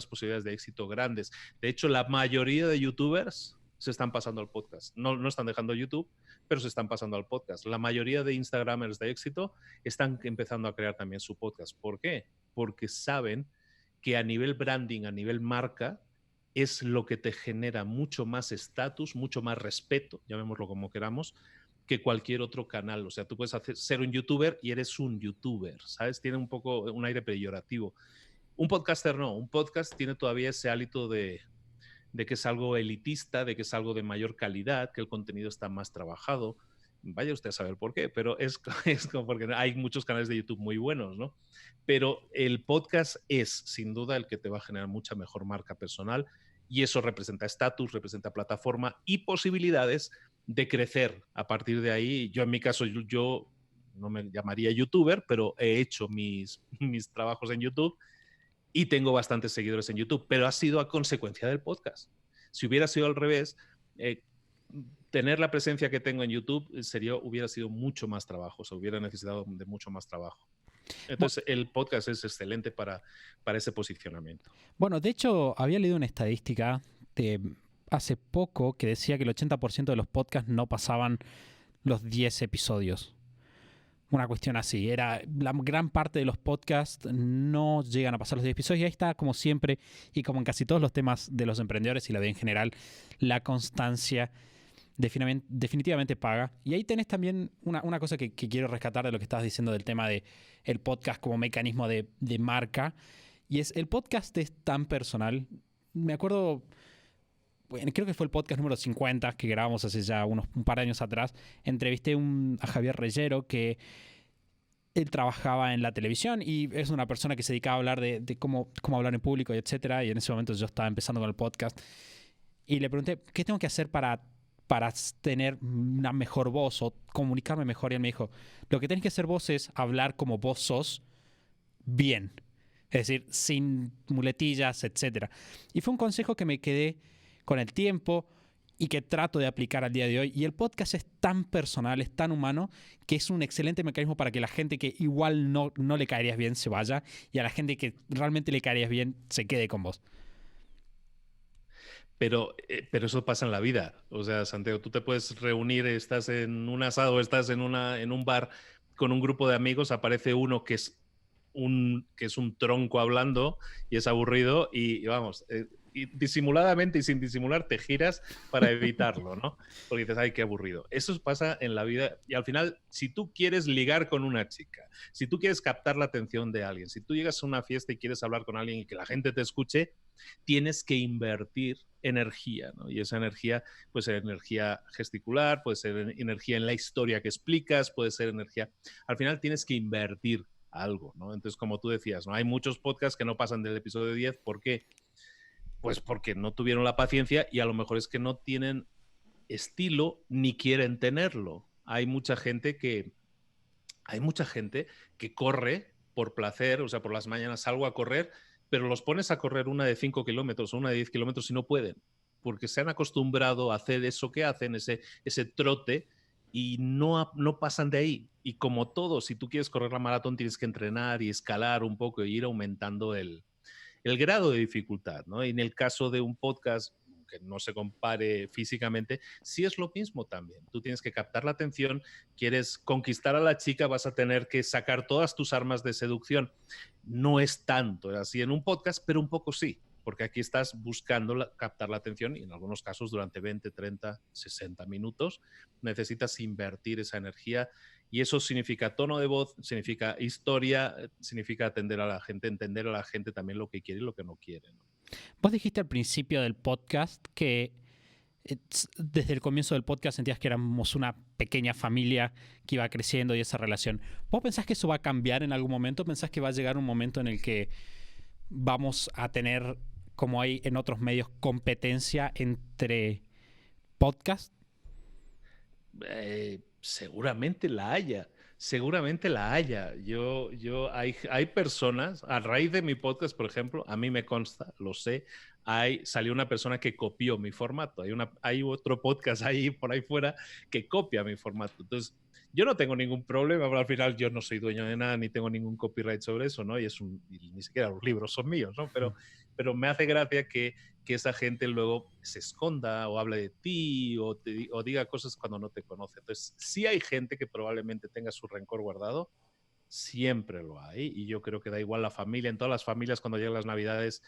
posibilidades de éxito grandes. De hecho, la mayoría de youtubers se están pasando al podcast. No están dejando YouTube, pero se están pasando al podcast. La mayoría de instagramers de éxito están empezando a crear también su podcast. ¿Por qué? Porque saben que a nivel branding, a nivel marca, es lo que te genera mucho más estatus, mucho más respeto, llamémoslo como queramos, que cualquier otro canal. O sea, tú puedes ser un youtuber y eres un youtuber, ¿sabes? Tiene un poco un aire peyorativo. Un podcaster no. Un podcast tiene todavía ese hálito de que es algo elitista, de que es algo de mayor calidad, que el contenido está más trabajado. Vaya usted a saber por qué, pero es como porque hay muchos canales de YouTube muy buenos, ¿no? Pero el podcast es, sin duda, el que te va a generar mucha mejor marca personal y eso representa estatus, representa plataforma y posibilidades de crecer. A partir de ahí, yo en mi caso, yo no me llamaría youtuber, pero he hecho mis trabajos en YouTube y tengo bastantes seguidores en YouTube, pero ha sido a consecuencia del podcast. Si hubiera sido al revés, tener la presencia que tengo en YouTube hubiera sido mucho más trabajo, se hubiera necesitado de mucho más trabajo. Entonces, el podcast es excelente para ese posicionamiento. Bueno, de hecho, había leído una estadística de hace poco que decía que el 80% de los podcasts no pasaban los 10 episodios. una cuestión así. Era la gran parte de los podcasts no llegan a pasar los 10 episodios y ahí está, como siempre, y como en casi todos los temas de los emprendedores y la vida en general, la constancia definitivamente paga. Y ahí tenés también una cosa que quiero rescatar de lo que estabas diciendo del tema de el podcast como mecanismo de marca. Y es, el podcast es tan personal. Me acuerdo, bueno, creo que fue el podcast número 50 que grabamos hace ya un par de años atrás. Entrevisté a Javier Reyero, que él trabajaba en la televisión y es una persona que se dedicaba a hablar de cómo hablar en público y etcétera. Y en ese momento yo estaba empezando con el podcast. Y le pregunté, ¿qué tengo que hacer para tener una mejor voz o comunicarme mejor? Y él me dijo, lo que tenés que hacer vos es hablar como vos sos bien. Es decir, sin muletillas, etcétera. Y fue un consejo que me quedé con el tiempo y que trato de aplicar al día de hoy. Y el podcast es tan personal, es tan humano, que es un excelente mecanismo para que la gente que igual no le caerías bien se vaya y a la gente que realmente le caerías bien se quede con vos. Pero eso pasa en la vida. O sea, Santiago, tú te puedes reunir, estás en un asado, estás en un bar con un grupo de amigos, aparece uno que es un tronco hablando y es aburrido y vamos, y disimuladamente y sin disimular te giras para evitarlo, ¿no? Porque dices, ay, qué aburrido. Eso pasa en la vida y al final, si tú quieres ligar con una chica, si tú quieres captar la atención de alguien, si tú llegas a una fiesta y quieres hablar con alguien y que la gente te escuche, tienes que invertir energía, ¿no? Y esa energía puede ser energía gesticular, puede ser energía en la historia que explicas, puede ser energía... Al final tienes que invertir algo, ¿no? Entonces, como tú decías, ¿no? Hay muchos podcasts que no pasan del episodio 10. ¿Por qué? Pues porque no tuvieron la paciencia y a lo mejor es que no tienen estilo ni quieren tenerlo. Hay mucha gente que corre por placer, o sea, por las mañanas salgo a correr, pero los pones a correr una de 5 kilómetros o una de 10 kilómetros y no pueden, porque se han acostumbrado a hacer eso que hacen, ese trote, y no pasan de ahí. Y como todo, si tú quieres correr la maratón, tienes que entrenar y escalar un poco y ir aumentando el grado de dificultad, ¿no? Y en el caso de un podcast que no se compare físicamente, sí es lo mismo también. Tú tienes que captar la atención, quieres conquistar a la chica, vas a tener que sacar todas tus armas de seducción. No es tanto así en un podcast, pero un poco sí, porque aquí estás buscando captar la atención y en algunos casos durante 20, 30, 60 minutos necesitas invertir esa energía y eso significa tono de voz, significa historia, significa atender a la gente, entender a la gente también lo que quiere y lo que no quiere, ¿no? Vos dijiste al principio del podcast que desde el comienzo del podcast sentías que éramos una pequeña familia que iba creciendo y esa relación. ¿Vos pensás que eso va a cambiar en algún momento? ¿Pensás que va a llegar un momento en el que vamos a tener, como hay en otros medios, competencia entre podcasts? Seguramente la haya. Seguramente la haya. Hay personas, a raíz de mi podcast, por ejemplo, a mí me consta, lo sé, salió una persona que copió mi formato. Hay otro podcast ahí por ahí fuera que copia mi formato. Entonces, yo no tengo ningún problema, pero al final yo no soy dueño de nada ni tengo ningún copyright sobre eso, ¿no? Y ni siquiera los libros son míos, ¿no? Pero me hace gracia que esa gente luego se esconda o hable de ti o diga cosas cuando no te conoce. Entonces, sí hay gente que probablemente tenga su rencor guardado, siempre lo hay, y yo creo que da igual la familia, en todas las familias cuando llegan las Navidades,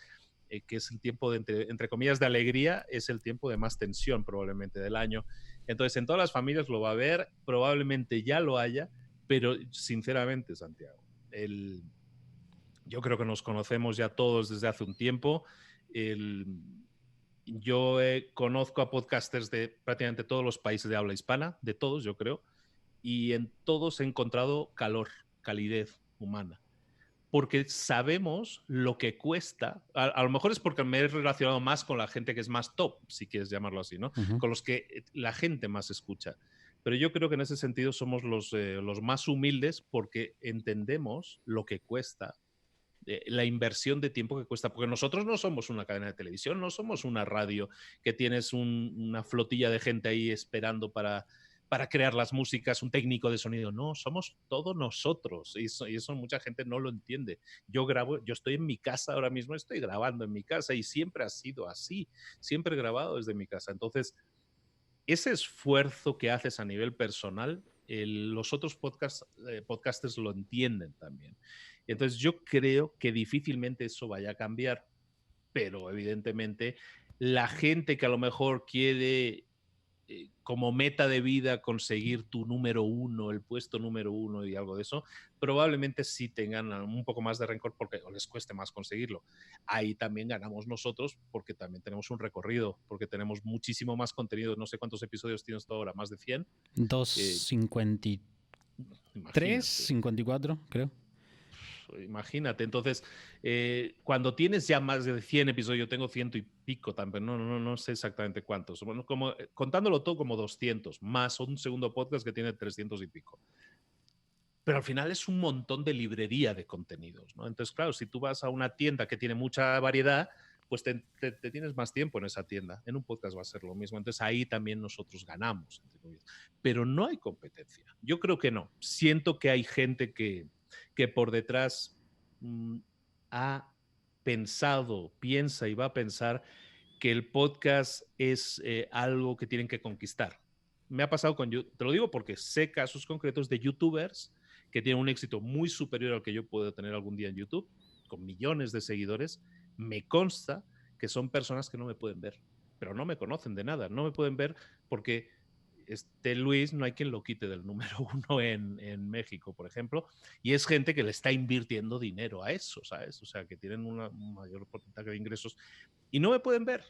que es el tiempo de, entre comillas, de alegría, es el tiempo de más tensión probablemente del año. Entonces, en todas las familias lo va a haber, probablemente ya lo haya, pero sinceramente, Santiago, yo creo que nos conocemos ya todos desde hace un tiempo. Yo conozco a podcasters de prácticamente todos los países de habla hispana, de todos yo creo, y en todos he encontrado calor, calidez humana. Porque sabemos lo que cuesta, a lo mejor es porque me he relacionado más con la gente que es más top, si quieres llamarlo así, ¿no? Uh-huh. Con los que la gente más escucha. Pero yo creo que en ese sentido somos los más humildes porque entendemos lo que cuesta, la inversión de tiempo que cuesta, porque nosotros no somos una cadena de televisión, no somos una radio que tienes una flotilla de gente ahí esperando para crear las músicas, un técnico de sonido. No, somos todos nosotros y eso mucha gente no lo entiende. Yo estoy en mi casa ahora mismo, estoy grabando en mi casa y siempre ha sido así, siempre he grabado desde mi casa. Entonces, ese esfuerzo que haces a nivel personal los otros podcasters lo entienden también. Entonces yo creo que difícilmente eso vaya a cambiar, pero evidentemente la gente que a lo mejor quiere como meta de vida conseguir tu número uno, el puesto número uno y algo de eso, probablemente sí tengan un poco más de rencor porque les cueste más conseguirlo. Ahí también ganamos nosotros porque también tenemos un recorrido, porque tenemos muchísimo más contenido. No sé cuántos episodios tienes tú ahora, más de 100. 253, 54, creo. Imagínate, entonces, cuando tienes ya más de 100 episodios, yo tengo 100 y pico también, no sé exactamente cuántos, bueno, como, contándolo todo como 200, más un segundo podcast que tiene 300 y pico. Pero al final es un montón de librería de contenidos, ¿no? Entonces, claro, si tú vas a una tienda que tiene mucha variedad, pues te tienes más tiempo en esa tienda. En un podcast va a ser lo mismo. Entonces ahí también nosotros ganamos. Pero no hay competencia. Yo creo que no. Siento que hay gente que por detrás ha pensado, piensa y va a pensar que el podcast es algo que tienen que conquistar. Me ha pasado te lo digo porque sé casos concretos de youtubers que tienen un éxito muy superior al que yo puedo tener algún día en YouTube, con millones de seguidores. Me consta que son personas que no me pueden ver, pero no me conocen de nada, no me pueden ver porque Luis no hay quien lo quite del número uno en México, por ejemplo, y es gente que le está invirtiendo dinero a eso, ¿sabes? O sea, que tienen un mayor porcentaje de ingresos y no me pueden ver.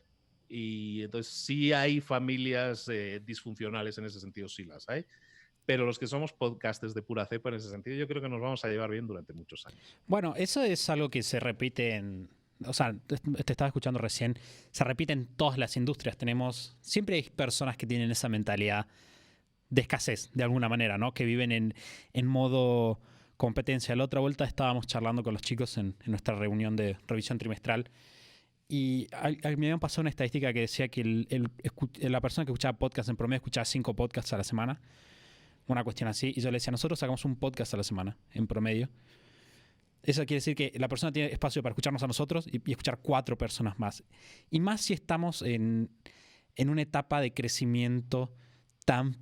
Y entonces sí hay familias disfuncionales en ese sentido, sí las hay. Pero los que somos podcasters de pura cepa en ese sentido, yo creo que nos vamos a llevar bien durante muchos años. Bueno, eso es algo que se repite en... O sea, te estaba escuchando recién, se repite en todas las industrias. Siempre hay personas que tienen esa mentalidad de escasez, de alguna manera, ¿no? Que viven en modo competencia. La otra vuelta estábamos charlando con los chicos en nuestra reunión de revisión trimestral y me habían pasado una estadística que decía que la persona que escuchaba podcast en promedio escuchaba 5 podcasts a la semana. Una cuestión así. Y yo le decía, nosotros sacamos un podcast a la semana, en promedio. Eso quiere decir que la persona tiene espacio para escucharnos a nosotros y escuchar 4 personas más. Y más si estamos en una etapa de crecimiento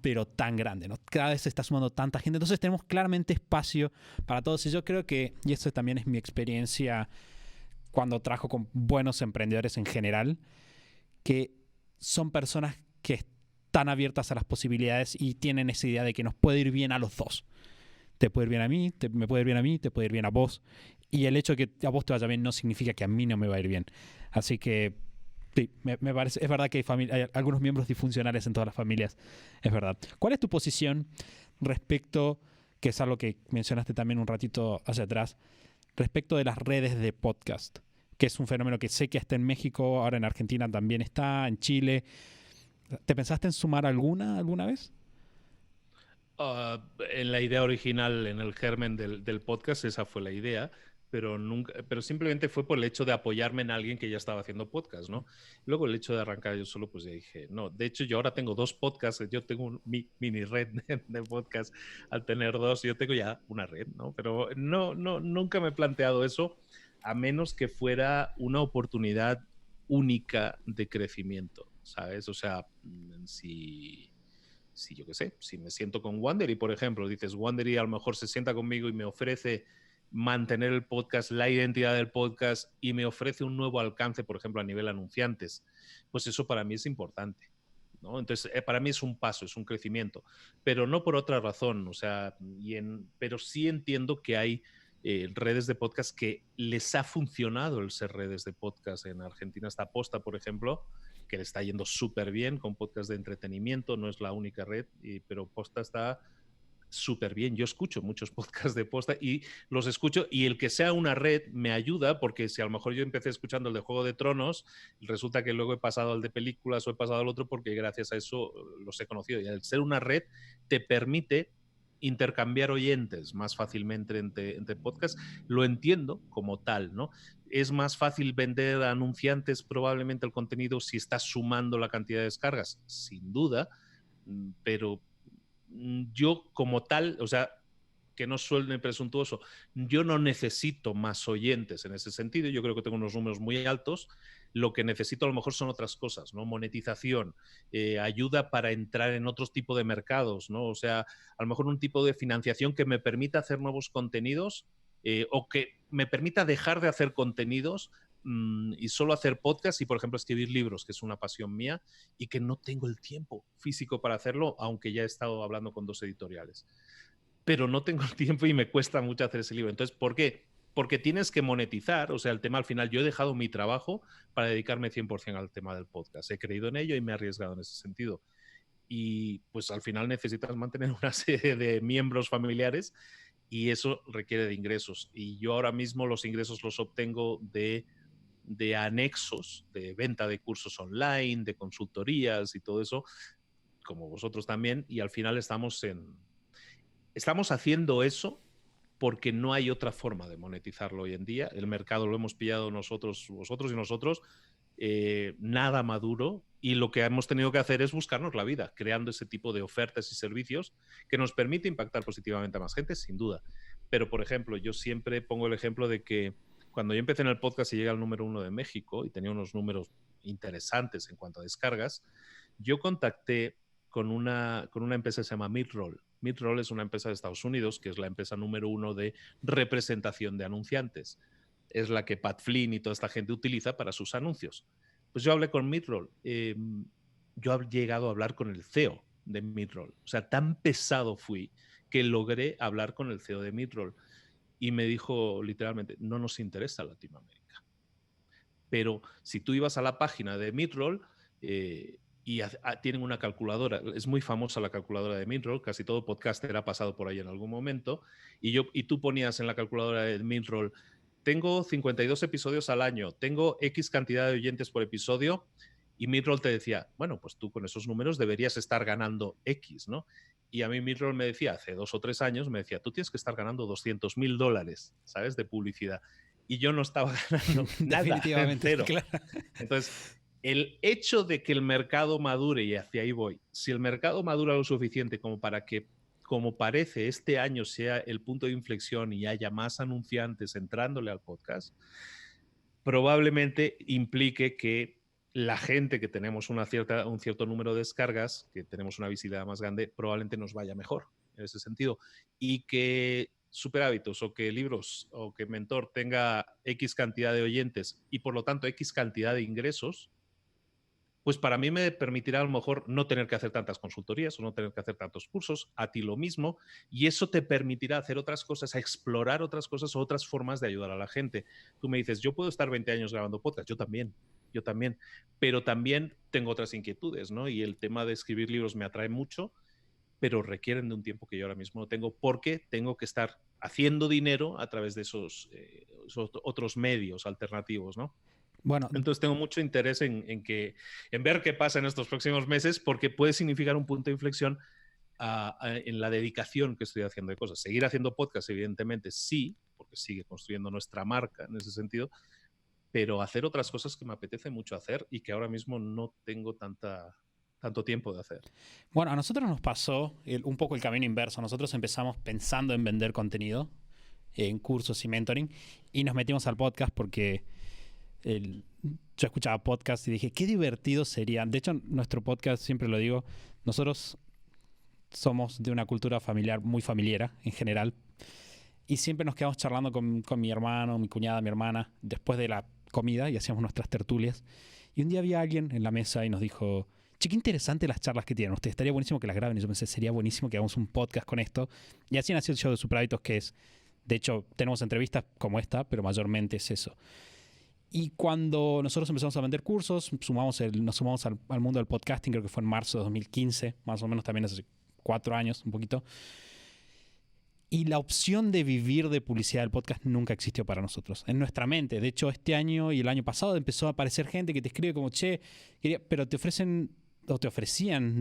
pero tan grande, ¿no? Cada vez se está sumando tanta gente. Entonces tenemos claramente espacio para todos. Y yo creo que, y esto también es mi experiencia cuando trabajo con buenos emprendedores en general, que son personas que están abiertas a las posibilidades y tienen esa idea de que nos puede ir bien a los dos. Te puede ir bien a mí, me puede ir bien a mí, te puede ir bien a vos. Y el hecho de que a vos te vaya bien no significa que a mí no me va a ir bien. Así que sí, me parece, es verdad que hay algunos miembros disfuncionales en todas las familias, es verdad. ¿Cuál es tu posición respecto, que es algo que mencionaste también un ratito hacia atrás, respecto de las redes de podcast? Que es un fenómeno que sé que está en México, ahora en Argentina también está, en Chile. ¿Te pensaste en sumar alguna vez? En la idea original, en el germen del podcast, esa fue la idea, pero simplemente fue por el hecho de apoyarme en alguien que ya estaba haciendo podcast, ¿no? Luego el hecho de arrancar yo solo, pues ya dije, no, de hecho yo ahora tengo 2 podcasts, yo tengo un mini red de podcast, al tener 2 yo tengo ya una red, ¿no? Pero nunca me he planteado eso, a menos que fuera una oportunidad única de crecimiento, ¿sabes? O sea, si yo qué sé, si me siento con Wandery, por ejemplo, dices, Wandery a lo mejor se sienta conmigo y me ofrece mantener el podcast, la identidad del podcast y me ofrece un nuevo alcance, por ejemplo, a nivel anunciantes, pues eso para mí es importante, ¿no? Entonces, para mí es un paso, es un crecimiento, pero no por otra razón, o sea, pero sí entiendo que hay redes de podcast que les ha funcionado el ser redes de podcast. En Argentina está Posta, por ejemplo, que le está yendo súper bien con podcast de entretenimiento, no es la única red, pero Posta está súper bien. Yo escucho muchos podcasts de Posta y los escucho, y el que sea una red me ayuda, porque si a lo mejor yo empecé escuchando el de Juego de Tronos, resulta que luego he pasado al de películas o he pasado al otro porque gracias a eso los he conocido. Y al ser una red te permite intercambiar oyentes más fácilmente entre podcasts. Lo entiendo como tal, ¿no? Es más fácil vender a anunciantes probablemente el contenido si estás sumando la cantidad de descargas, sin duda, pero yo como tal, o sea, que no suene presuntuoso, yo no necesito más oyentes en ese sentido, yo creo que tengo unos números muy altos. lo que necesito a lo mejor son otras cosas, ¿no? Monetización, ayuda para entrar en otros tipos de mercados, ¿no? O sea, a lo mejor un tipo de financiación que me permita hacer nuevos contenidos o que me permita dejar de hacer contenidos y solo hacer podcast y, por ejemplo, escribir libros, que es una pasión mía y que no tengo el tiempo físico para hacerlo, aunque ya he estado hablando con 2 editoriales. Pero no tengo el tiempo y me cuesta mucho hacer ese libro. Entonces, ¿por qué? Porque tienes que monetizar, o sea, el tema al final, yo he dejado mi trabajo para dedicarme 100% al tema del podcast. He creído en ello y me he arriesgado en ese sentido. Y pues al final necesitas mantener una serie de miembros familiares y eso requiere de ingresos. Y yo ahora mismo los ingresos los obtengo de anexos, de venta de cursos online, de consultorías y todo eso, como vosotros también, y al final estamos haciendo eso porque no hay otra forma de monetizarlo hoy en día. El mercado lo hemos pillado nosotros, vosotros y nosotros, nada maduro, y lo que hemos tenido que hacer es buscarnos la vida, creando ese tipo de ofertas y servicios que nos permite impactar positivamente a más gente, sin duda. Pero, por ejemplo, yo siempre pongo el ejemplo de que cuando yo empecé en el podcast y llegué al número 1 de México y tenía unos números interesantes en cuanto a descargas, yo contacté con una empresa que se llama Midroll. Midroll es una empresa de Estados Unidos que es la empresa número 1 de representación de anunciantes. Es la que Pat Flynn y toda esta gente utiliza para sus anuncios. Pues yo hablé con Midroll. Yo he llegado a hablar con el CEO de Midroll. O sea, tan pesado fui que logré hablar con el CEO de Midroll. Y me dijo literalmente, no nos interesa Latinoamérica. Pero si tú ibas a la página de Midroll y tienen una calculadora, es muy famosa la calculadora de Midroll, casi todo podcaster ha pasado por ahí en algún momento, y tú ponías en la calculadora de Midroll, tengo 52 episodios al año, tengo X cantidad de oyentes por episodio, y Midroll te decía, bueno, pues tú con esos números deberías estar ganando X, ¿no? Y a mí Midroll me decía, hace 2 o 3 años, me decía, tú tienes que estar ganando $200,000, ¿sabes? De publicidad. Y yo no estaba ganando nada, definitivamente, cero. claro. Entonces, el hecho de que el mercado madure, y hacia ahí voy, si el mercado madura lo suficiente como para que, como parece, este año sea el punto de inflexión y haya más anunciantes entrándole al podcast, probablemente implique que la gente que tenemos un cierto número de descargas, que tenemos una visibilidad más grande, probablemente nos vaya mejor en ese sentido. Y que Superhábitos o que Libros o que Mentor tenga X cantidad de oyentes y por lo tanto X cantidad de ingresos, pues para mí me permitirá a lo mejor no tener que hacer tantas consultorías o no tener que hacer tantos cursos, a ti lo mismo, y eso te permitirá hacer otras cosas, a explorar otras cosas o otras formas de ayudar a la gente. Tú me dices, yo puedo estar 20 años grabando podcast, yo también, pero también tengo otras inquietudes, ¿no? Y el tema de escribir libros me atrae mucho, pero requieren de un tiempo que yo ahora mismo no tengo porque tengo que estar haciendo dinero a través de esos otros medios alternativos, ¿no? Bueno, entonces tengo mucho interés en ver qué pasa en estos próximos meses porque puede significar un punto de inflexión en la dedicación que estoy haciendo de cosas. Seguir haciendo podcast, evidentemente, sí, porque sigue construyendo nuestra marca en ese sentido, pero hacer otras cosas que me apetece mucho hacer y que ahora mismo no tengo tanto tiempo de hacer. Bueno, a nosotros nos pasó un poco el camino inverso. Nosotros empezamos pensando en vender contenido en cursos y mentoring y nos metimos al podcast porque yo escuchaba podcast y dije, qué divertido sería. De hecho, nuestro podcast, siempre lo digo, nosotros somos de una cultura familiar muy familiera en general y siempre nos quedamos charlando con mi hermano, mi cuñada, mi hermana después de la comida y hacíamos nuestras tertulias. Y un día había alguien en la mesa y nos dijo, che, qué interesante las charlas que tienen ustedes, estaría buenísimo que las graben. Y yo pensé, sería buenísimo que hagamos un podcast con esto. Y así nació el show de Superhábitos, que es, de hecho, tenemos entrevistas como esta, pero mayormente es eso. Y cuando nosotros empezamos a vender cursos, nos sumamos al mundo del podcasting, creo que fue en marzo de 2015, más o menos también hace 4 años, un poquito. Y la opción de vivir de publicidad del podcast nunca existió para nosotros, en nuestra mente. De hecho, este año y el año pasado empezó a aparecer gente que te escribe como, che, pero te ofrecían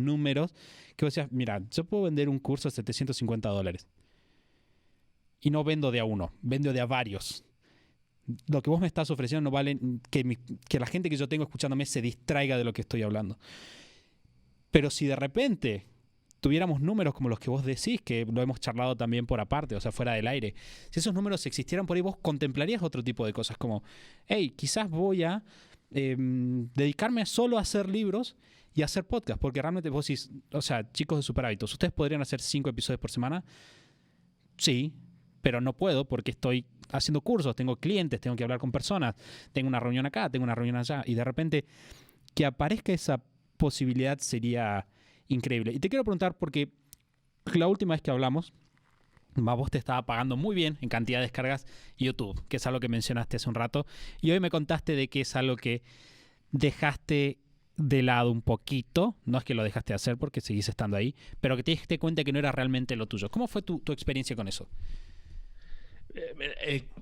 números que vos decías, mira, yo puedo vender un curso de $750. Y no vendo de a uno, vendo de a varios. Lo que vos me estás ofreciendo no vale que la gente que yo tengo escuchándome se distraiga de lo que estoy hablando. Pero si de repente tuviéramos números como los que vos decís, que lo hemos charlado también por aparte, o sea, fuera del aire, si esos números existieran por ahí, vos contemplarías otro tipo de cosas como, hey, quizás voy a dedicarme solo a hacer libros y a hacer podcast, porque realmente vos decís, o sea, chicos de Super Hábitos, ¿ustedes podrían hacer 5 episodios por semana? Sí, pero no puedo porque estoy haciendo cursos, tengo clientes, tengo que hablar con personas, tengo una reunión acá, tengo una reunión allá, y de repente que aparezca esa posibilidad sería increíble. Y te quiero preguntar, porque la última vez que hablamos, vos te estaba pagando muy bien en cantidad de descargas YouTube, que es algo que mencionaste hace un rato, y hoy me contaste de que es algo que dejaste de lado un poquito, no es que lo dejaste de hacer porque seguís estando ahí, pero que te diste cuenta que no era realmente lo tuyo. ¿Cómo fue tu experiencia con eso?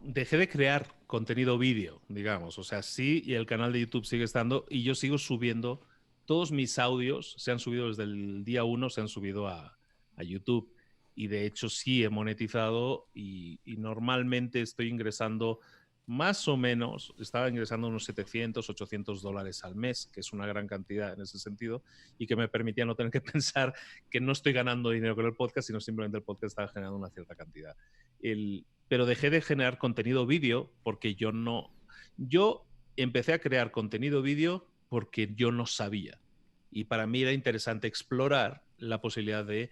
Dejé de crear contenido vídeo, digamos. O sea, sí, y el canal de YouTube sigue estando y yo sigo subiendo. Todos mis audios se han subido desde el día 1, se han subido a YouTube. Y de hecho sí he monetizado y normalmente estoy ingresando más o menos, estaba ingresando unos 700, 800 dólares al mes, que es una gran cantidad en ese sentido, y que me permitía no tener que pensar que no estoy ganando dinero con el podcast, sino simplemente el podcast estaba generando una cierta cantidad. Pero dejé de generar contenido vídeo porque yo empecé a crear contenido vídeo porque yo no sabía. Y para mí era interesante explorar la posibilidad de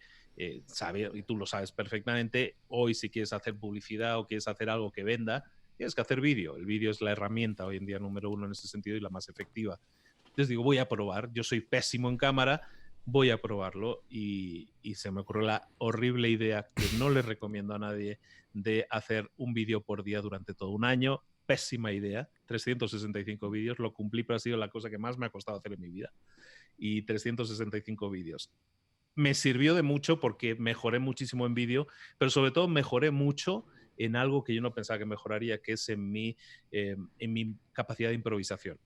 saber, y tú lo sabes perfectamente, hoy si quieres hacer publicidad o quieres hacer algo que venda, tienes que hacer vídeo. El vídeo es la herramienta hoy en día número 1 en ese sentido y la más efectiva. Entonces digo, voy a probar. Yo soy pésimo en cámara, voy a probarlo y se me ocurrió la horrible idea que no le recomiendo a nadie de hacer un vídeo por día durante todo un año. Pésima idea. 365 vídeos, lo cumplí, pero ha sido la cosa que más me ha costado hacer en mi vida. Y 365 vídeos. Me sirvió de mucho porque mejoré muchísimo en vídeo, pero sobre todo mejoré mucho en algo que yo no pensaba que mejoraría, que es en mi capacidad de improvisación.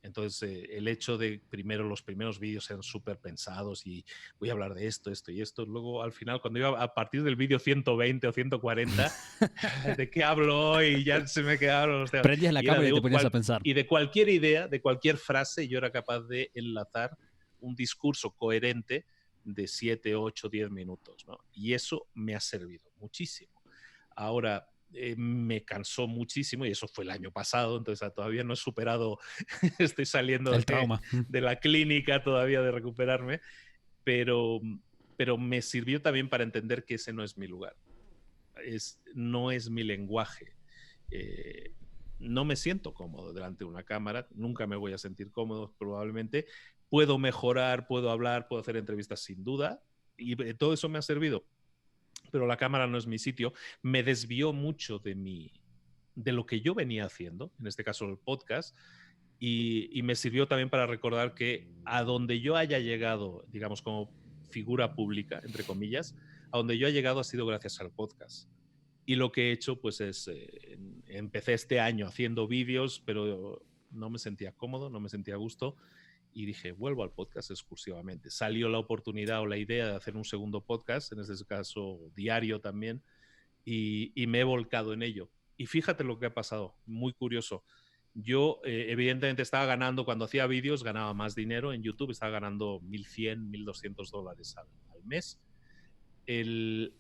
Entonces, el hecho de los primeros vídeos sean súper pensados y voy a hablar de esto, esto y esto. Luego, al final, cuando iba a partir del vídeo 120 o 140, ¿de qué hablo hoy? Ya se me quedaron los temas. Prendías la cámara y te ponías a pensar. Y de cualquier idea, de cualquier frase, yo era capaz de enlazar un discurso coherente de 7, 8, 10 minutos, ¿no? Y eso me ha servido muchísimo. Ahora, me cansó muchísimo y eso fue el año pasado, entonces todavía no he superado, estoy saliendo el trauma de la clínica todavía de recuperarme, pero me sirvió también para entender que ese no es mi lugar, no es mi lenguaje. No me siento cómodo delante de una cámara, nunca me voy a sentir cómodo probablemente. Puedo mejorar, puedo hablar, puedo hacer entrevistas sin duda y todo eso me ha servido. Pero la cámara no es mi sitio, me desvió mucho de lo que yo venía haciendo, en este caso el podcast, y me sirvió también para recordar que a donde yo haya llegado, digamos como figura pública, entre comillas, a donde yo he llegado ha sido gracias al podcast. Y lo que he hecho pues es, empecé este año haciendo vídeos, pero no me sentía cómodo, no me sentía a gusto, y dije, vuelvo al podcast exclusivamente. Salió la oportunidad o la idea de hacer un segundo podcast, en este caso diario también, y me he volcado en ello. Y fíjate lo que ha pasado, muy curioso. Yo evidentemente estaba ganando, cuando hacía vídeos ganaba más dinero en YouTube, estaba ganando 1.100, 1.200 dólares al mes.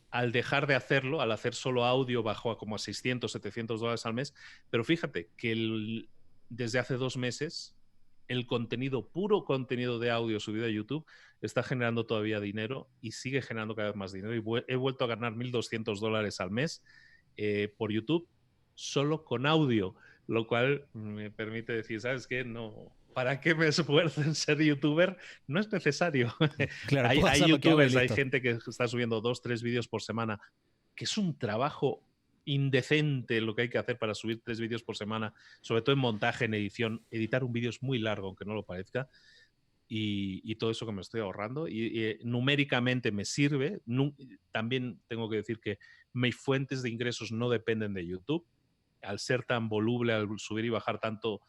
Al dejar de hacerlo, al hacer solo audio, bajó a como a 600, 700 dólares al mes. Pero fíjate que desde hace 2 meses el contenido, puro contenido de audio subido a YouTube, está generando todavía dinero y sigue generando cada vez más dinero. Y he vuelto a ganar 1.200 dólares al mes por YouTube solo con audio, lo cual me permite decir, ¿sabes qué? No, ¿para qué me esfuerzo en ser youtuber? No es necesario. Claro, hay youtubers, hay gente que está subiendo 2, 3 vídeos por semana, que es un trabajo indecente lo que hay que hacer para subir 3 vídeos por semana, sobre todo en montaje, en edición. Editar un vídeo es muy largo, aunque no lo parezca, y todo eso que me estoy ahorrando. Y numéricamente me sirve. También tengo que decir que mis fuentes de ingresos no dependen de YouTube. Al ser tan voluble, al subir y bajar tanto,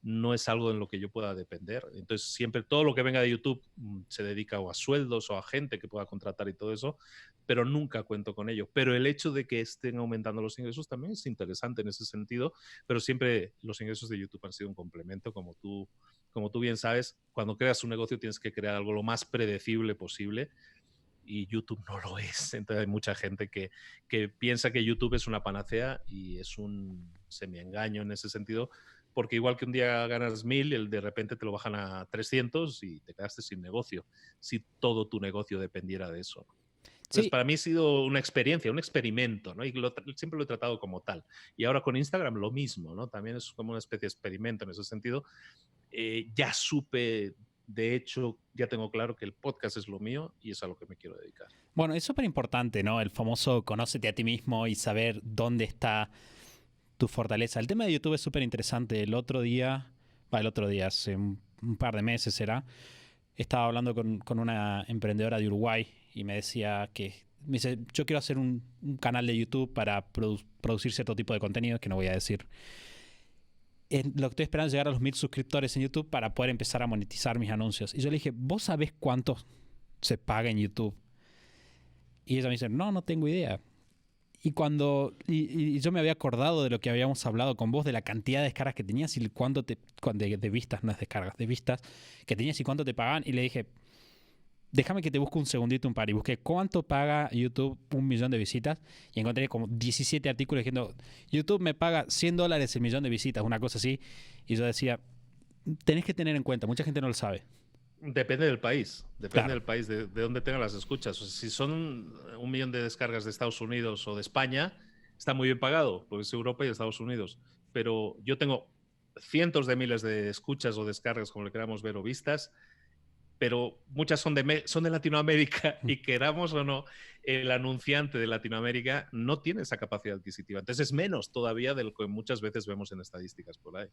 no es algo en lo que yo pueda depender. Entonces, siempre todo lo que venga de YouTube se dedica o a sueldos o a gente que pueda contratar y todo eso, pero nunca cuento con ello. Pero el hecho de que estén aumentando los ingresos también es interesante en ese sentido, pero siempre los ingresos de YouTube han sido un complemento, como tú bien sabes. Cuando creas un negocio tienes que crear algo lo más predecible posible y YouTube no lo es. Entonces hay mucha gente que piensa que YouTube es una panacea y es un semi-engaño en ese sentido, porque igual que un día ganas 1.000, de repente te lo bajan a 300 y te quedaste sin negocio, si todo tu negocio dependiera de eso. Entonces, Sí, para mí ha sido una experiencia, un experimento, ¿no? Y siempre lo he tratado como tal. Y ahora con Instagram lo mismo, ¿no? También es como una especie de experimento en ese sentido. Ya supe, de hecho, ya tengo claro que el podcast es lo mío y es a lo que me quiero dedicar. bueno, es súper importante, ¿no? El famoso conócete a ti mismo y saber dónde está tu fortaleza. El tema de YouTube es súper interesante. Hace un par de meses será, estaba hablando con una emprendedora de Uruguay y me decía me dice, yo quiero hacer un canal de YouTube para producir cierto tipo de contenido que no voy a decir. Lo que estoy esperando es llegar a los 1000 suscriptores en YouTube para poder empezar a monetizar mis anuncios. Y yo le dije, ¿vos sabés cuánto se paga en YouTube? Y ella me dice, no, no tengo idea. Y yo me había acordado de lo que habíamos hablado con vos, de la cantidad de descargas que tenías y de vistas, no es descargas, de vistas que tenías y cuánto te pagaban. Y le dije, déjame que te busque un segundito un par. Y busqué cuánto paga YouTube 1.000.000 de visitas y encontré como 17 artículos diciendo, YouTube me paga $100 el millón de visitas, una cosa así. Y yo decía, tenés que tener en cuenta, mucha gente no lo sabe. Depende del país, Claro, de dónde tengan las escuchas. O sea, si son 1 millón de descargas de Estados Unidos o de España, está muy bien pagado, porque es Europa y Estados Unidos. Pero yo tengo cientos de miles de escuchas o descargas, como le queramos ver, o vistas, pero muchas son de Latinoamérica y queramos o no, el anunciante de Latinoamérica no tiene esa capacidad adquisitiva. Entonces es menos todavía de lo que muchas veces vemos en estadísticas por ahí.